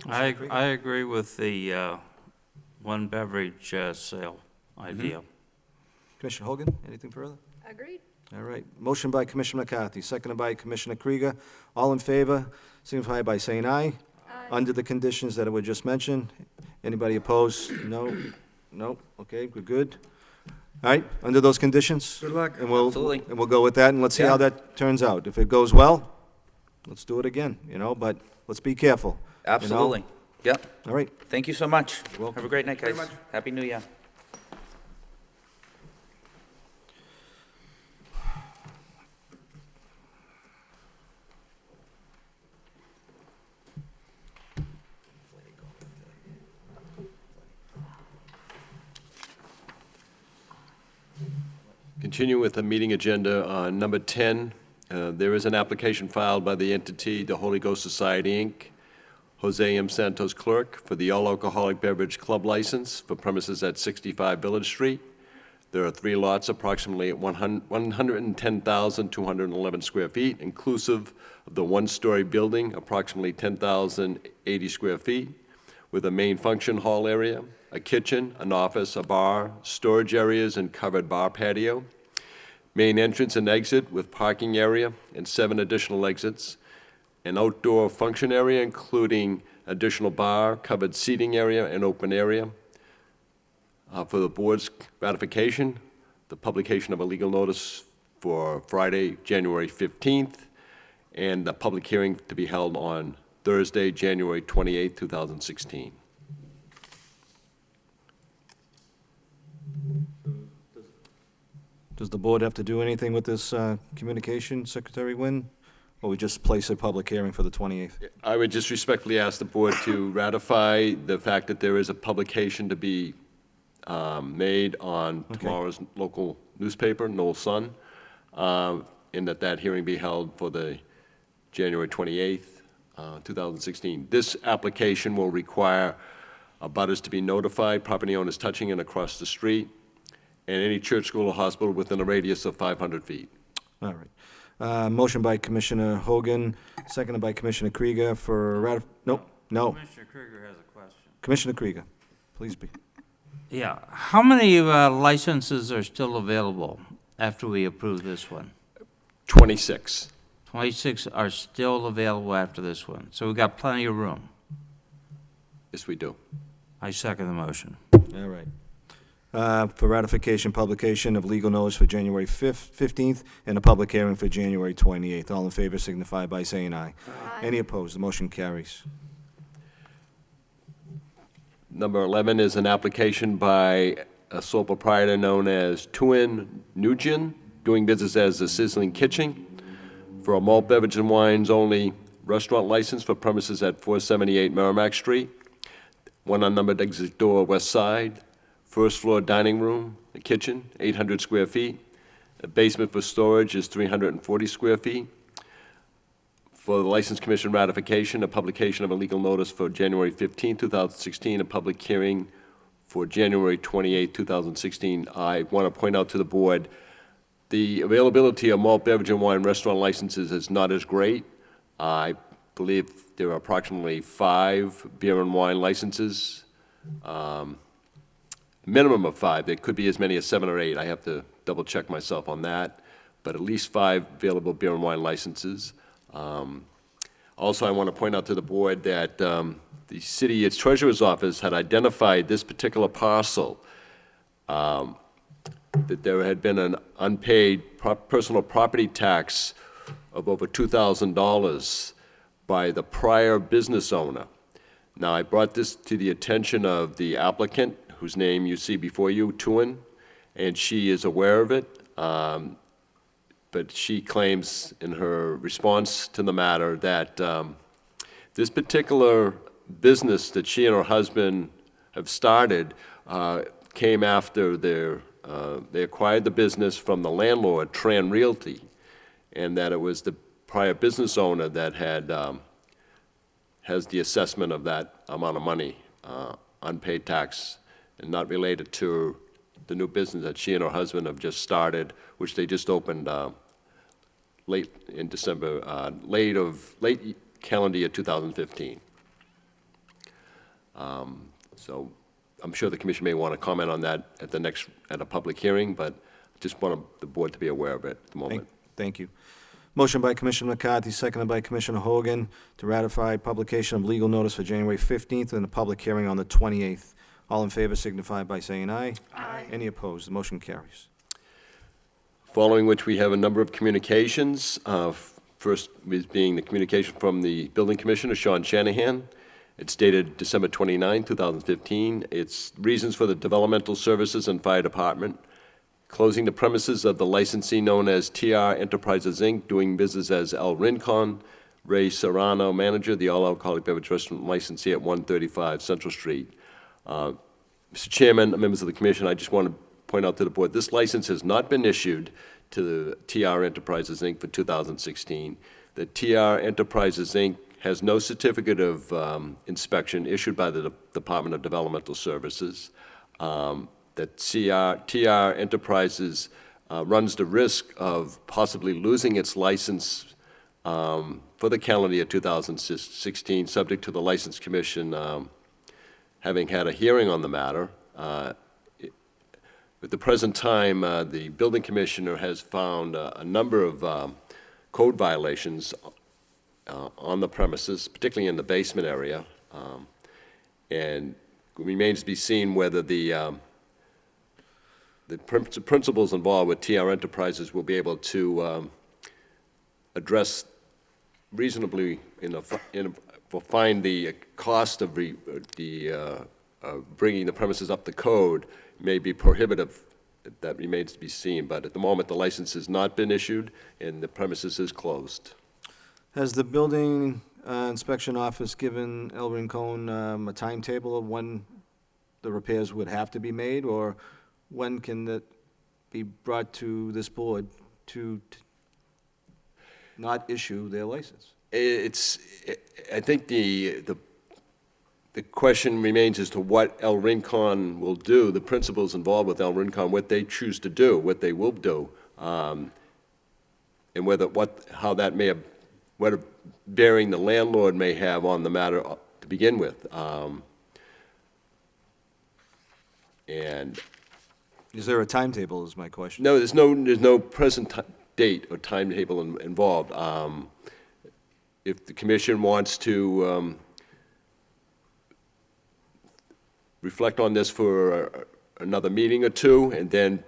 I agree with the 1 beverage sale idea. Commissioner Hogan, anything further? Agreed. All right. Motion by Commissioner McCarthy, seconded by Commissioner Krieger. All in favor, signify by saying aye. Aye. Under the conditions that were just mentioned. Anybody opposed? No? No? Okay, we're good. All right, under those conditions? Good luck. And we'll, Absolutely. and we'll go with that, and let's see how Yeah. that turns out. If it goes well, let's do it again, but let's be careful. Absolutely. Yep. All right. Thank you so much. Welcome. Have a great night, guys. Very much. Happy New Year. Continue with the meeting agenda, number 10. There is an application filed by the entity, the Holy Ghost Society, Inc., Jose M. Santos Clerk, for the all-alcoholic beverage club license for premises at 65 Village Street. There are 3 lots, approximately at 110,211 square feet, inclusive of the 1-story building, approximately 10,080 square feet, with a main function hall area, a kitchen, an office, a bar, storage areas, and covered bar patio. Main entrance and exit with parking area and 7 additional exits. An outdoor function area, including additional bar, covered seating area, and open area. For the board's ratification, the publication of a legal notice for Friday, January 15th, and the public hearing to be held on Thursday, January 28th, 2016. Does the board have to do anything with this communication, Secretary Wynn? Or we just place a public hearing for the 28th? I would just respectfully ask the board to ratify the fact that there is a publication to be made on tomorrow's local newspaper, Lowell Sun, and that hearing be held for the January 28th, 2016. This application will require abutters to be notified, property owners touching and across the street, and any church, school, or hospital within a radius of 500 feet. All right. Motion by Commissioner Hogan, seconded by Commissioner Krieger for nope, no. Commissioner Krieger has a question. Commissioner Krieger, please be. Yeah, how many licenses are still available after we approve this one? 26. 26 are still available after this one, so we've got plenty of room. Yes, we do. I second the motion. All right. For ratification, publication of legal notice for January 15th, and a public hearing for January 28th. All in favor signify by saying aye. Any opposed? The motion carries. Number 11 is an application by a sole proprietor known as Tuin Nugent, doing business as the Sizzling Kitchen, for a malt beverage and wines only restaurant license for premises at 478 Merrimack Street, one unnumbered exit door west side, first floor dining room, a kitchen, 800 square feet. A basement for storage is 340 square feet. For the License Commission ratification, a publication of a legal notice for January 15, 2016, a public hearing for January 28, 2016. I want to point out to the board, the availability of malt beverage and wine restaurant licenses is not as great. I believe there are approximately 5 beer and wine licenses. Minimum of 5. There could be as many as 7 or 8. I have to double check myself on that, but at least 5 available beer and wine licenses. Also, I want to point out to the board that the city, its treasurer's office, had identified this particular parcel, that there had been an unpaid personal property tax of over $2,000 by the prior business owner. Now, I brought this to the attention of the applicant, whose name you see before you, Tuin, and she is aware of it, but she claims in her response to the matter that this particular business that she and her husband have started came after they acquired the business from the landlord, Tran Realty, and that it was the prior business owner that has the assessment of that amount of money, unpaid tax, and not related to the new business that she and her husband have just started, which they just opened late in December, late calendar year 2015. So I'm sure the commission may want to comment on that at a public hearing, but just want the board to be aware of it at the moment. Thank you. Motion by Commissioner McCarthy, seconded by Commissioner Hogan, to ratify publication of legal notice for January 15th and a public hearing on the 28th. All in favor signify by saying aye. Aye. Any opposed? The motion carries. Following which, we have a number of communications. First is being the communication from the Building Commissioner, Sean Shanahan. It's dated December 29, 2015. It's reasons for the Developmental Services and Fire Department closing the premises of the licensee known as TR Enterprises, Inc., doing business as El Rincon. Ray Serrano, manager, the all-alcoholic beverage restaurant licensee at 135 Central Street. Mr. Chairman, members of the commission, I just want to point out to the board, this license has not been issued to the TR Enterprises, Inc. for 2016. The TR Enterprises, Inc. has no certificate of inspection issued by the Department of Developmental Services. That TR Enterprises runs the risk of possibly losing its license for the calendar year 2016, subject to the License Commission having had a hearing on the matter. At the present time, the building commissioner has found a number of code violations on the premises, particularly in the basement area, and it remains to be seen whether the principals involved with TR Enterprises will be able to address reasonably, find the cost of bringing the premises up to code may be prohibitive. That remains to be seen, but at the moment, the license has not been issued and the premises is closed. Has the building inspection office given El Rincon a timetable of when the repairs would have to be made, or when can that be brought to this board to not issue their license? I think the question remains as to what El Rincon will do, the principals involved with El Rincon, what they choose to do, what they will do, and how that may have, what bearing the landlord may have on the matter to begin with. And Is there a timetable, is my question? no, there's no present date or timetable involved. If the commission wants to reflect on this for another meeting or two, and then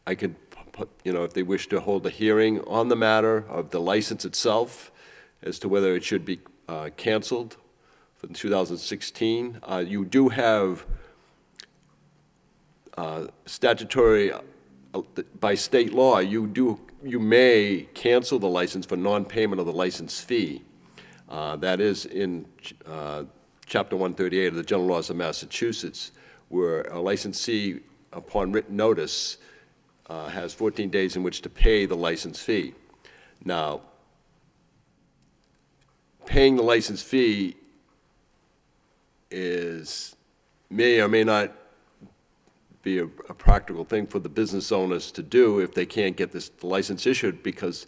I could, if they wish to hold a hearing on the matter of the license itself, as to whether it should be canceled for 2016. You do have statutory, by state law, you may cancel the license for non-payment of the license fee. That is in Chapter 138 of the General Laws of Massachusetts, where a licensee, upon written notice, has 14 days in which to pay the license fee. Now, paying the license fee may or may not be a practical thing for the business owners to do if they can't get the license issued, because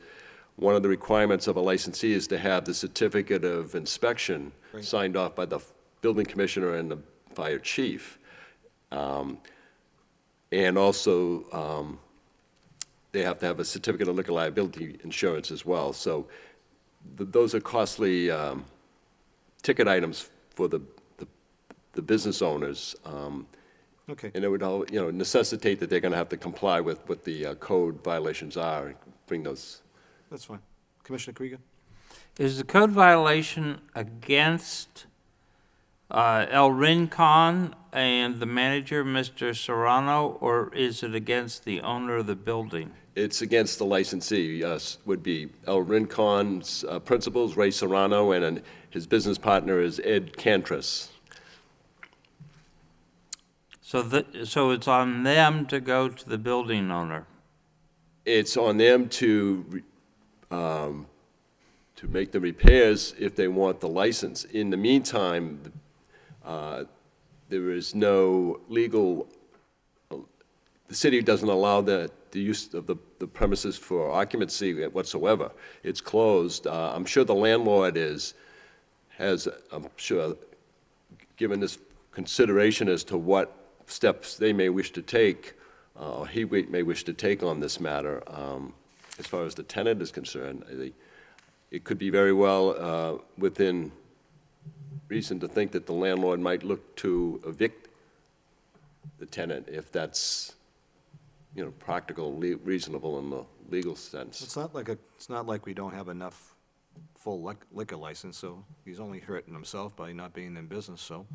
one of the requirements of a licensee is to have the certificate of inspection signed off by the building commissioner and the fire chief. And also, they have to have a certificate of liquor liability insurance as well. So those are costly ticket items for the business owners. Okay. And it would all, necessitate that they're going to have to comply with what the code violations are, bring those. That's fine. Commissioner Krieger? Is the code violation against El Rincon and the manager, Mr. Serrano, or is it against the owner of the building? It's against the licensee, yes, would be El Rincon's principals, Ray Serrano, and his business partner is Ed Cantris. So it's on them to go to the building owner? It's on them to make the repairs if they want the license. In the meantime, there is no legal, the city doesn't allow the use of the premises for occupancy whatsoever. It's closed. I'm sure the landlord has given this consideration as to what steps they may wish to take, or he may wish to take on this matter. As far as the tenant is concerned, it could be very well within reason to think that the landlord might look to evict the tenant if that's, practical, reasonable in the legal sense. It's not like we don't have enough full liquor license, so he's only hurting himself by not being in business, so.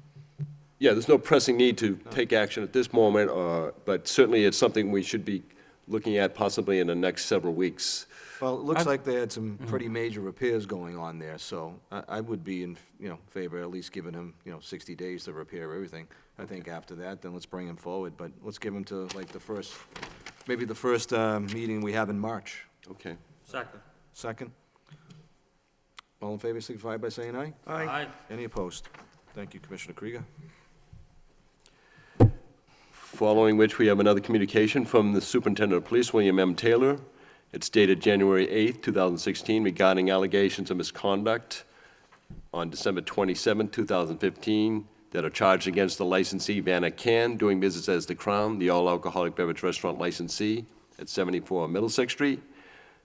Yeah, there's no pressing need to take action at this moment, but certainly it's something we should be looking at possibly in the next several weeks. Well, it looks like they had some pretty major repairs going on there, so I would be in, favor of at least giving him, 60 days to repair everything. I think after that, then let's bring him forward, but let's give him to like the first meeting we have in March. Okay. Second? All in favor, signify by saying aye. Aye. Any opposed? Thank you, Commissioner Krieger. Following which, we have another communication from the Superintendent of Police, William M. Taylor. It's dated January 8th, 2016, regarding allegations of misconduct on December 27th, 2015, that are charged against the licensee Vanna Can, doing business as The Crown, the all-alcoholic beverage restaurant licensee at 74 Middlesex Street,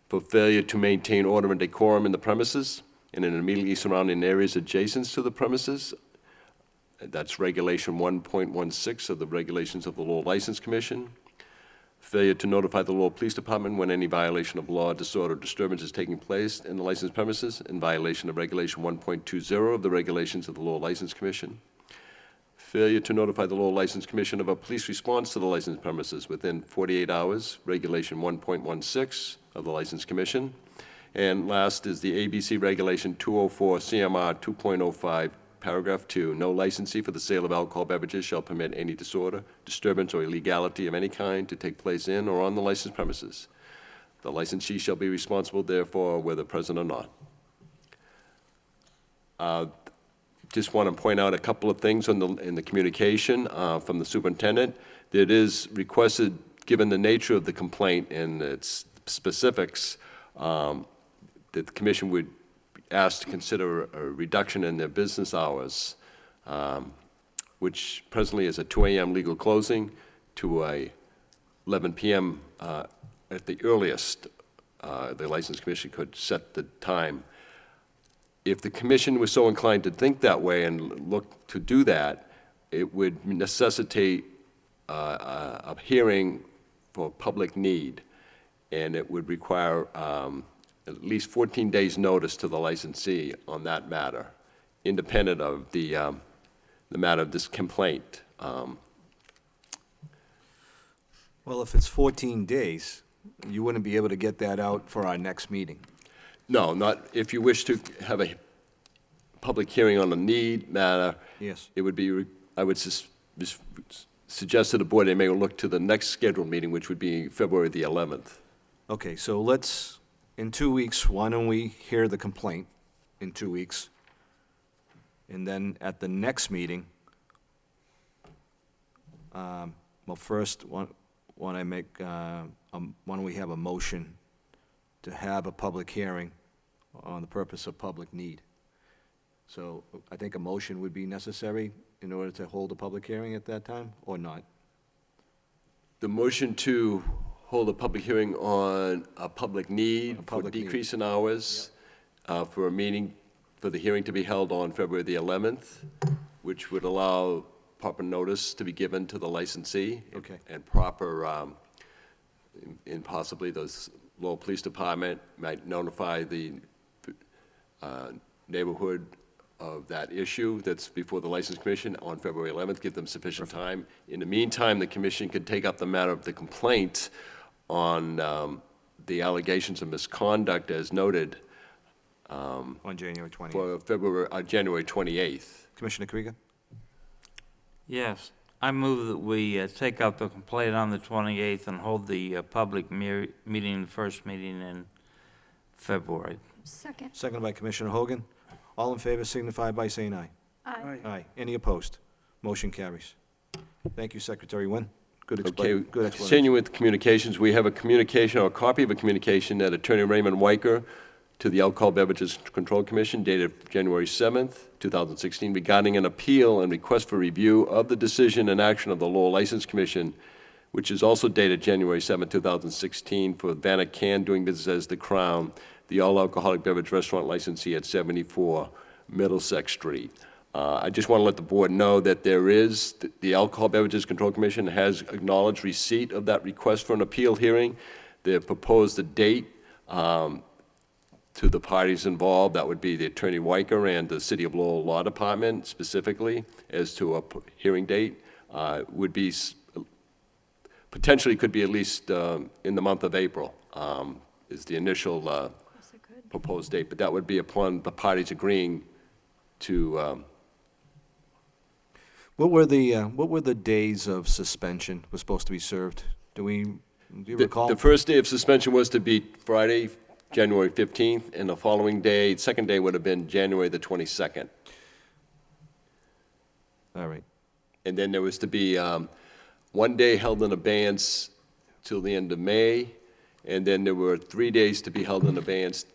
for failure to maintain order and decorum in the premises and in immediately surrounding areas adjacent to the premises. That's Regulation 1.16 of the Regulations of the Lowell License Commission. Failure to notify the Lowell Police Department when any violation of law, disorder, or disturbance is taking place in the licensed premises, in violation of Regulation 1.20 of the Regulations of the Lowell License Commission. Failure to notify the Lowell License Commission of a police response to the licensed premises within 48 hours, Regulation 1.16 of the License Commission. And last is the ABC Regulation 204 CMR 2.05 paragraph 2, no licensee for the sale of alcohol beverages shall permit any disorder, disturbance, or illegality of any kind to take place in or on the licensed premises. The licensee shall be responsible therefore whether present or not. Just want to point out a couple of things in the communication from the superintendent. That is requested, given the nature of the complaint and its specifics, that the commission would ask to consider a reduction in their business hours, which presently is a 2 a.m. legal closing to a 11 p.m. At the earliest. The License Commission could set the time. If the commission was so inclined to think that way and look to do that, it would necessitate a hearing for public need, and it would require at least 14 days' notice to the licensee on that matter, independent of the matter of this complaint. Well, if it's 14 days, you wouldn't be able to get that out for our next meeting. No, not if you wish to have a public hearing on a need matter. Yes. It would be, I would suggest to the board they may look to the next scheduled meeting, which would be February the 11th. Okay, so let's, in 2 weeks, why don't we hear the complaint in 2 weeks? And then at the next meeting, well, first, why don't we have a motion to have a public hearing on the purpose of public need? So I think a motion would be necessary in order to hold a public hearing at that time, or not? The motion to hold a public hearing on a public need for decrease in hours for a meeting, for the hearing to be held on February the 11th, which would allow proper notice to be given to the licensee. Okay. And proper, and possibly the Lowell Police Department might notify the neighborhood of that issue that's before the License Commission on February 11th, give them sufficient time. In the meantime, the commission could take up the matter of the complaint on the allegations of misconduct as noted On January 20th. for January 28th. Commissioner Krieger? Yes, I move that we take up the complaint on the 28th and hold the public meeting, the first meeting in February. Second. Seconded by Commissioner Hogan. All in favor signify by saying aye. Aye. Aye. Any opposed? Motion carries. Thank you, Secretary Wynn. Good Okay, good explanation. continue with communications. We have a communication, or a copy of a communication that Attorney Raymond Weicker to the Alcohol Beverages Control Commission dated January 7th, 2016, regarding an appeal and request for review of the decision and action of the Lowell License Commission, which is also dated January 7th, 2016, for Vanna Can doing business as The Crown, the all-alcoholic beverage restaurant licensee at 74 Middlesex Street. I just want to let the board know that there is, the Alcohol Beverages Control Commission has acknowledged receipt of that request for an appeal hearing. They have proposed a date to the parties involved. That would be the Attorney Weicker and the City of Lowell Law Department specifically as to a hearing date. Would be, potentially could be at least in the month of April is the initial proposed date, but that would be upon the parties agreeing to. What were the days of suspension was supposed to be served? Do you recall? The first day of suspension was to be Friday, January 15th, and the following day, second day would have been January the 22nd. All right. And then there was to be 1 day held in abeyance till the end of May, and then there were 3 days to be held in abeyance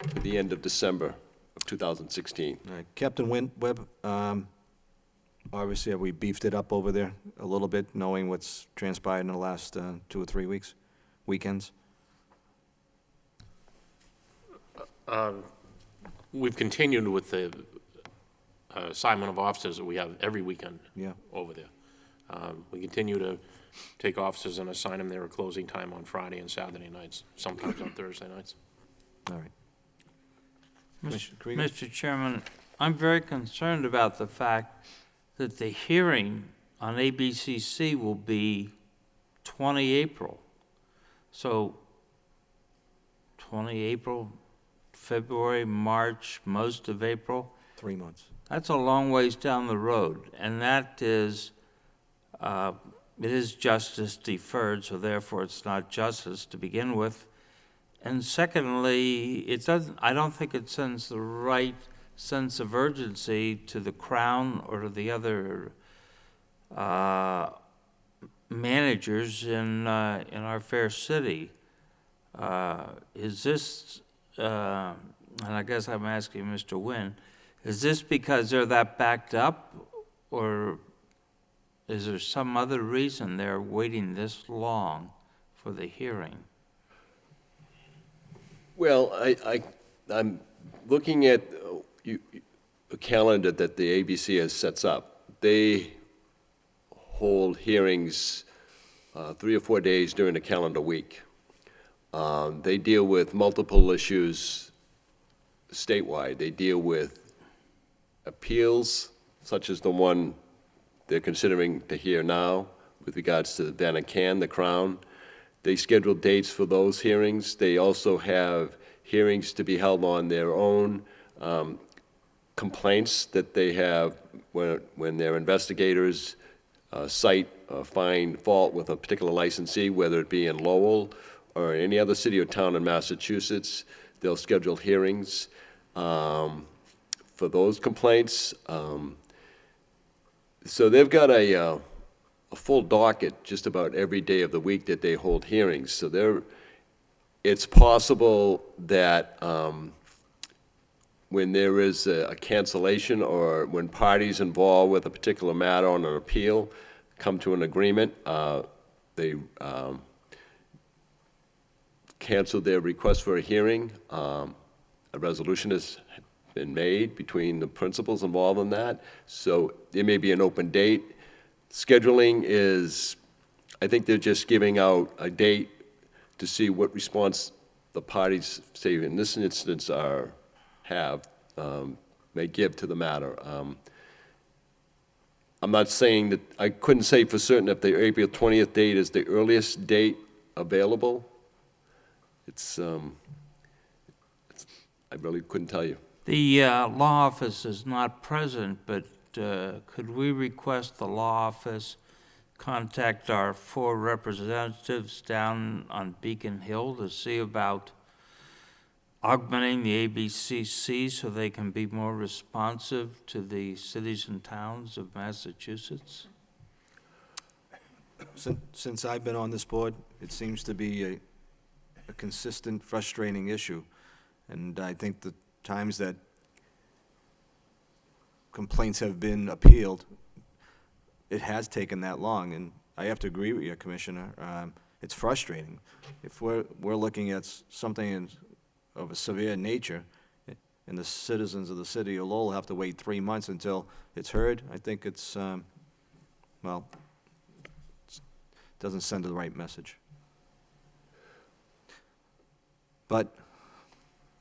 to the end of December of 2016. All right. Captain Webb, obviously, have we beefed it up over there a little bit, knowing what's transpired in the last 2 or 3 weekends? We've continued with the assignment of officers that we have every weekend over there. We continue to take officers and assign them their closing time on Friday and Saturday nights, sometimes on Thursday nights. All right. Mr. Chairman, I'm very concerned about the fact that the hearing on ABCC will be 20 April. So 20 April, February, March, most of April. 3 months. That's a long ways down the road, and that is, it is justice deferred, so therefore it's not justice to begin with. And secondly, it doesn't, I don't think it sends the right sense of urgency to the Crown or to the other managers in our fair city. Is this, and I guess I'm asking Mr. Nguyen, is this because they're that backed up, or is there some other reason they're waiting this long for the hearing? Well, I'm looking at a calendar that the ABC has sets up. They hold hearings 3 or 4 days during the calendar week. They deal with multiple issues statewide. They deal with appeals, such as the one they're considering to hear now with regards to Van and Can, the Crown. They schedule dates for those hearings. They also have hearings to be held on their own complaints that they have when their investigators cite or find fault with a particular licensee, whether it be in Lowell or any other city or town in Massachusetts. They'll schedule hearings for those complaints. So they've got a full docket just about every day of the week that they hold hearings. So it's possible that when there is a cancellation or when parties involved with a particular matter on an appeal come to an agreement, they cancel their request for a hearing. A resolution has been made between the principals involved in that, so there may be an open date. Scheduling is, I think they're just giving out a date to see what response the parties, say in this instance, may give to the matter. I'm not saying that, I couldn't say for certain if the April 20th date is the earliest date available. I really couldn't tell you. The law office is not present, but could we request the law office contact our 4 representatives down on Beacon Hill to see about augmenting the ABCC so they can be more responsive to the cities and towns of Massachusetts? Since I've been on this board, it seems to be a consistent, frustrating issue. And I think the times that complaints have been appealed, it has taken that long. And I have to agree with you, Commissioner. It's frustrating. If we're looking at something of a severe nature, and the citizens of the city of Lowell have to wait 3 months until it's heard, I think it's, well, it doesn't send the right message. But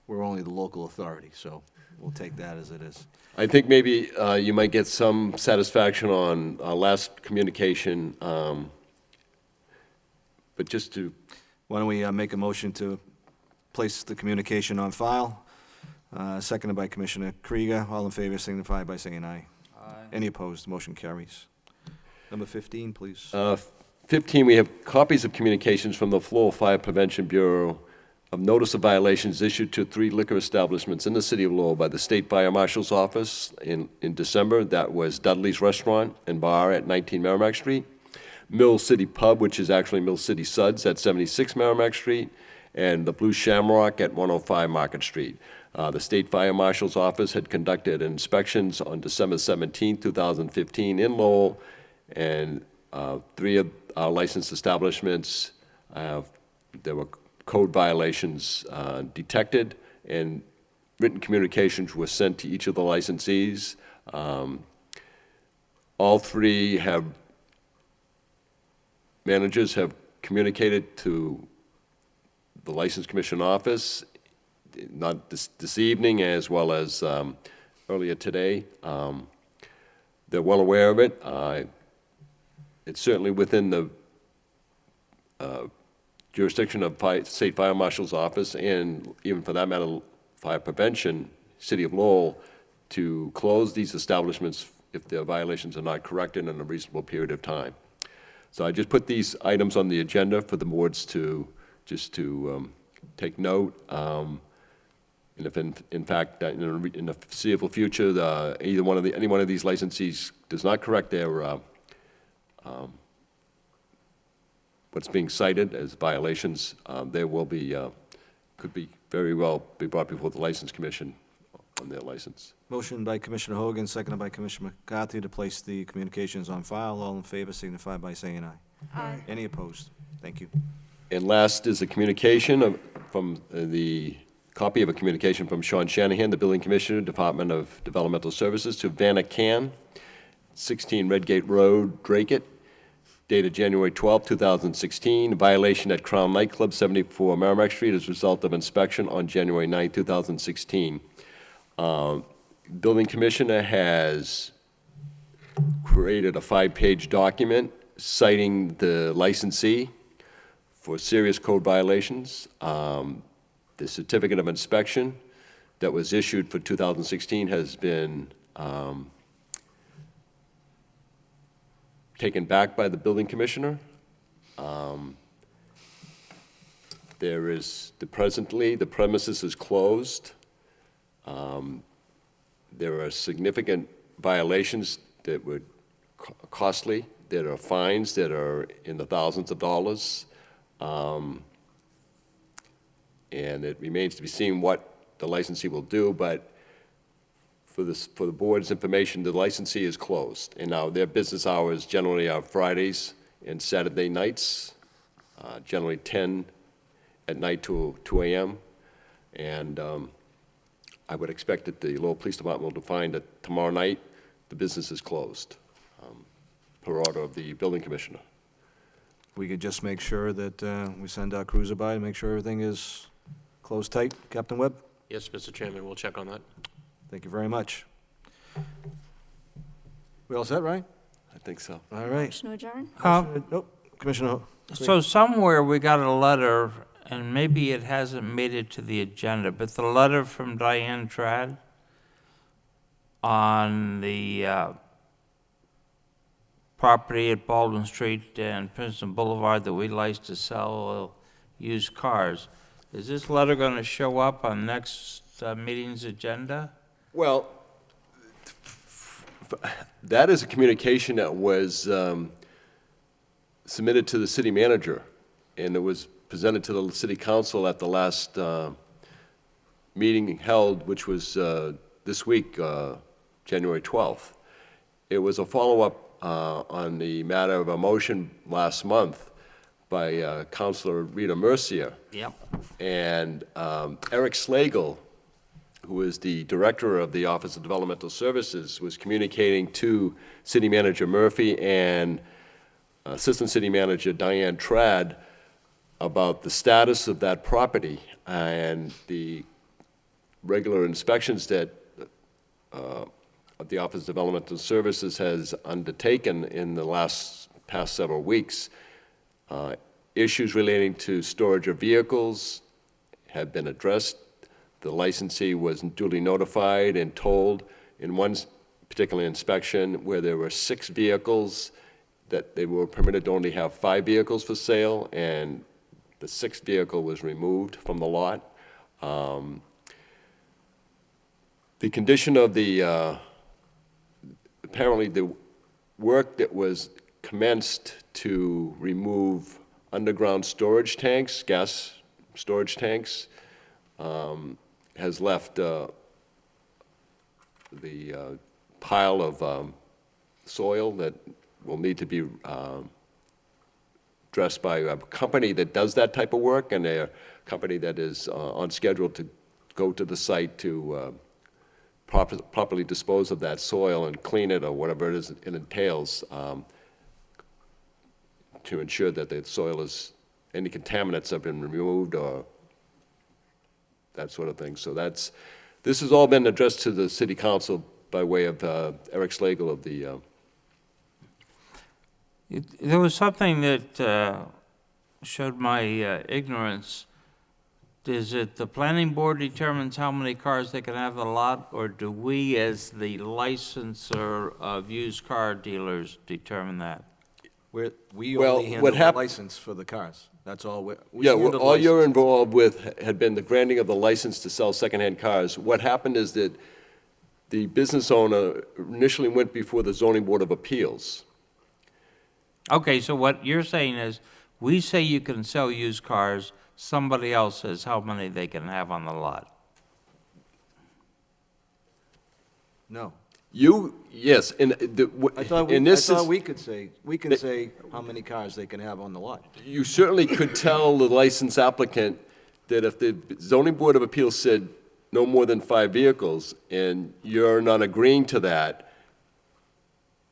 we're only the local authority, so we'll take that as it is. I think maybe you might get some satisfaction on our last communication, but just to... Why don't we make a motion to place the communication on file? Seconded by Commissioner Krieger. All in favor signify by saying aye. Aye. Any opposed? Motion carries. Number 15, please. 15, we have copies of communications from the Lowell Fire Prevention Bureau of notice of violations issued to 3 liquor establishments in the city of Lowell by the State Fire Marshal's Office in December. That was Dudley's Restaurant and Bar at 19 Merrimack Street, Mill City Pub, which is actually Mill City Suds at 76 Merrimack Street, and the Blue Shamrock at 105 Market Street. The State Fire Marshal's Office had conducted inspections on December 17, 2015 in Lowell, and 3 of our licensed establishments, there were code violations detected, and written communications were sent to each of the licensees. All 3 managers have communicated to the License Commission office, not this evening as well as earlier today. They're well aware of it. It's certainly within the jurisdiction of State Fire Marshal's Office, and even for that matter, Fire Prevention, City of Lowell, to close these establishments if their violations are not corrected in a reasonable period of time. So I just put these items on the agenda for the boards to, just to take note. And if in fact, in the foreseeable future, any one of these licensees does not correct their, what's being cited as violations, there will be, could be very well be brought before the License Commission on their license. Motion by Commissioner Hogan, seconded by Commissioner McCarthy to place the communications on file. All in favor signify by saying aye. Aye. Any opposed? Thank you. And last is a communication from the copy of a communication from Sean Shanahan, the Building Commissioner, Department of Developmental Services, to Vanna Can, 16 Redgate Road, Dracut, dated January 12, 2016. Violation at Crown Nightclub, 74 Merrimack Street, as a result of inspection on January 9, 2016. Building Commissioner has created a 5-page document citing the licensee for serious code violations. The certificate of inspection that was issued for 2016 has been taken back by the building commissioner. There is, presently, the premises is closed. There are significant violations that were costly. There are fines that are in the thousands of dollars. And it remains to be seen what the licensee will do, but for the board's information, the licensee is closed. And now their business hours generally are Fridays and Saturday nights, generally 10 at night to 2 a.m. And I would expect that the Lowell Police Department will find that tomorrow night the business is closed, per order of the building commissioner. We could just make sure that we send our cruiser by to make sure everything is closed tight. Captain Webb? Yes, Mr. Chairman, we'll check on that. Thank you very much. We all set, right? I think so. All right. Motion to adjourn? Nope. Commissioner Ho. So somewhere we got a letter, and maybe it hasn't made it to the agenda, but the letter from Diane Trad on the property at Baldwin Street and Princeton Boulevard that we like to sell used cars. Is this letter going to show up on next meeting's agenda? Well, that is a communication that was submitted to the city manager, and it was presented to the city council at the last meeting held, which was this week, January 12th. It was a follow-up on the matter of a motion last month by Councilor Rita Mercier. Yep. And Eric Slagle, who is the director of the Office of Developmental Services, was communicating to City Manager Murphy and Assistant City Manager Diane Trad about the status of that property and the regular inspections that the Office of Developmental Services has undertaken in the past several weeks. Issues relating to storage of vehicles have been addressed. The licensee was duly notified and told in one particular inspection where there were 6 vehicles that they were permitted to only have 5 vehicles for sale, and the 6th vehicle was removed from the lot. The condition of the, apparently the work that was commenced to remove underground storage tanks, gas storage tanks, has left the pile of soil that will need to be addressed by a company that does that type of work, and a company that is on schedule to go to the site to properly dispose of that soil and clean it or whatever it is it entails, to ensure that the soil is, any contaminants have been removed or that sort of thing. So this has all been addressed to the city council by way of Eric Slagle of the... There was something that showed my ignorance. is it the planning board determines how many cars they can have on the lot, or do we, as the licensor of used car dealers, determine that? We Well, only handle what the hap- license for the cars. That's all. We Yeah, well, handle the all you're license. involved with had been the granting of the license to sell secondhand cars. What happened is that the business owner initially went before the zoning board of appeals. Okay, so what you're saying is, we say you can sell used cars, somebody else says how many they can have on the lot. No. Yes, in I thought in this is- we could say how many cars they can have on the lot. You certainly could tell the license applicant that if the zoning board of appeals said no more than 5 vehicles, and you're not agreeing to that,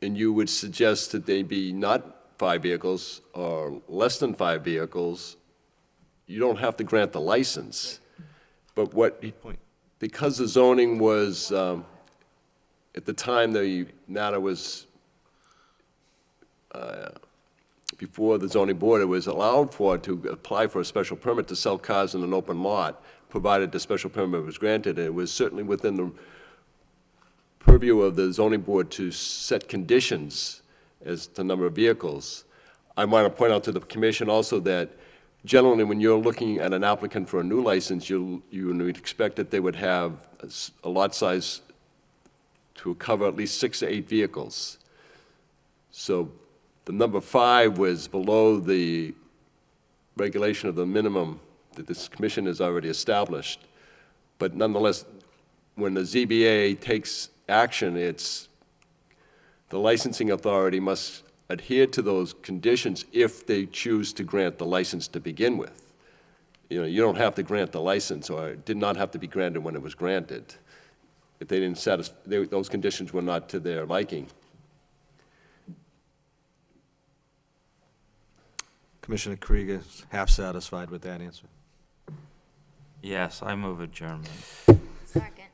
and you would suggest that they be not 5 vehicles or less than 5 vehicles, you don't have to grant the license. But because the zoning was, at the time the matter was before the zoning board, it was allowed to apply for a special permit to sell cars in an open lot, provided the special permit was granted. And it was certainly within the purview of the zoning board to set conditions as to the number of vehicles. I want to point out to the commission also that generally, when you're looking at an applicant for a new license, you would expect that they would have a lot size to cover at least 6 to 8 vehicles. So the number 5 was below the regulation of the minimum that this commission has already established. But nonetheless, when the ZBA takes action, the licensing authority must adhere to those conditions if they choose to grant the license to begin with. You know, you don't have to grant the license, or it did not have to be granted when it was granted, if they didn't those conditions were not to their liking. Commissioner Krieger's half satisfied with that answer. Yes, I move adjournment. Second.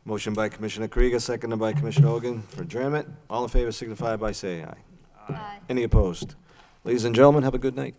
Motion by Commissioner Krieger, seconded by Commissioner Hogan for adjournment. All in favor signify by saying aye. Aye. Any opposed? Ladies and gentlemen, have a good night.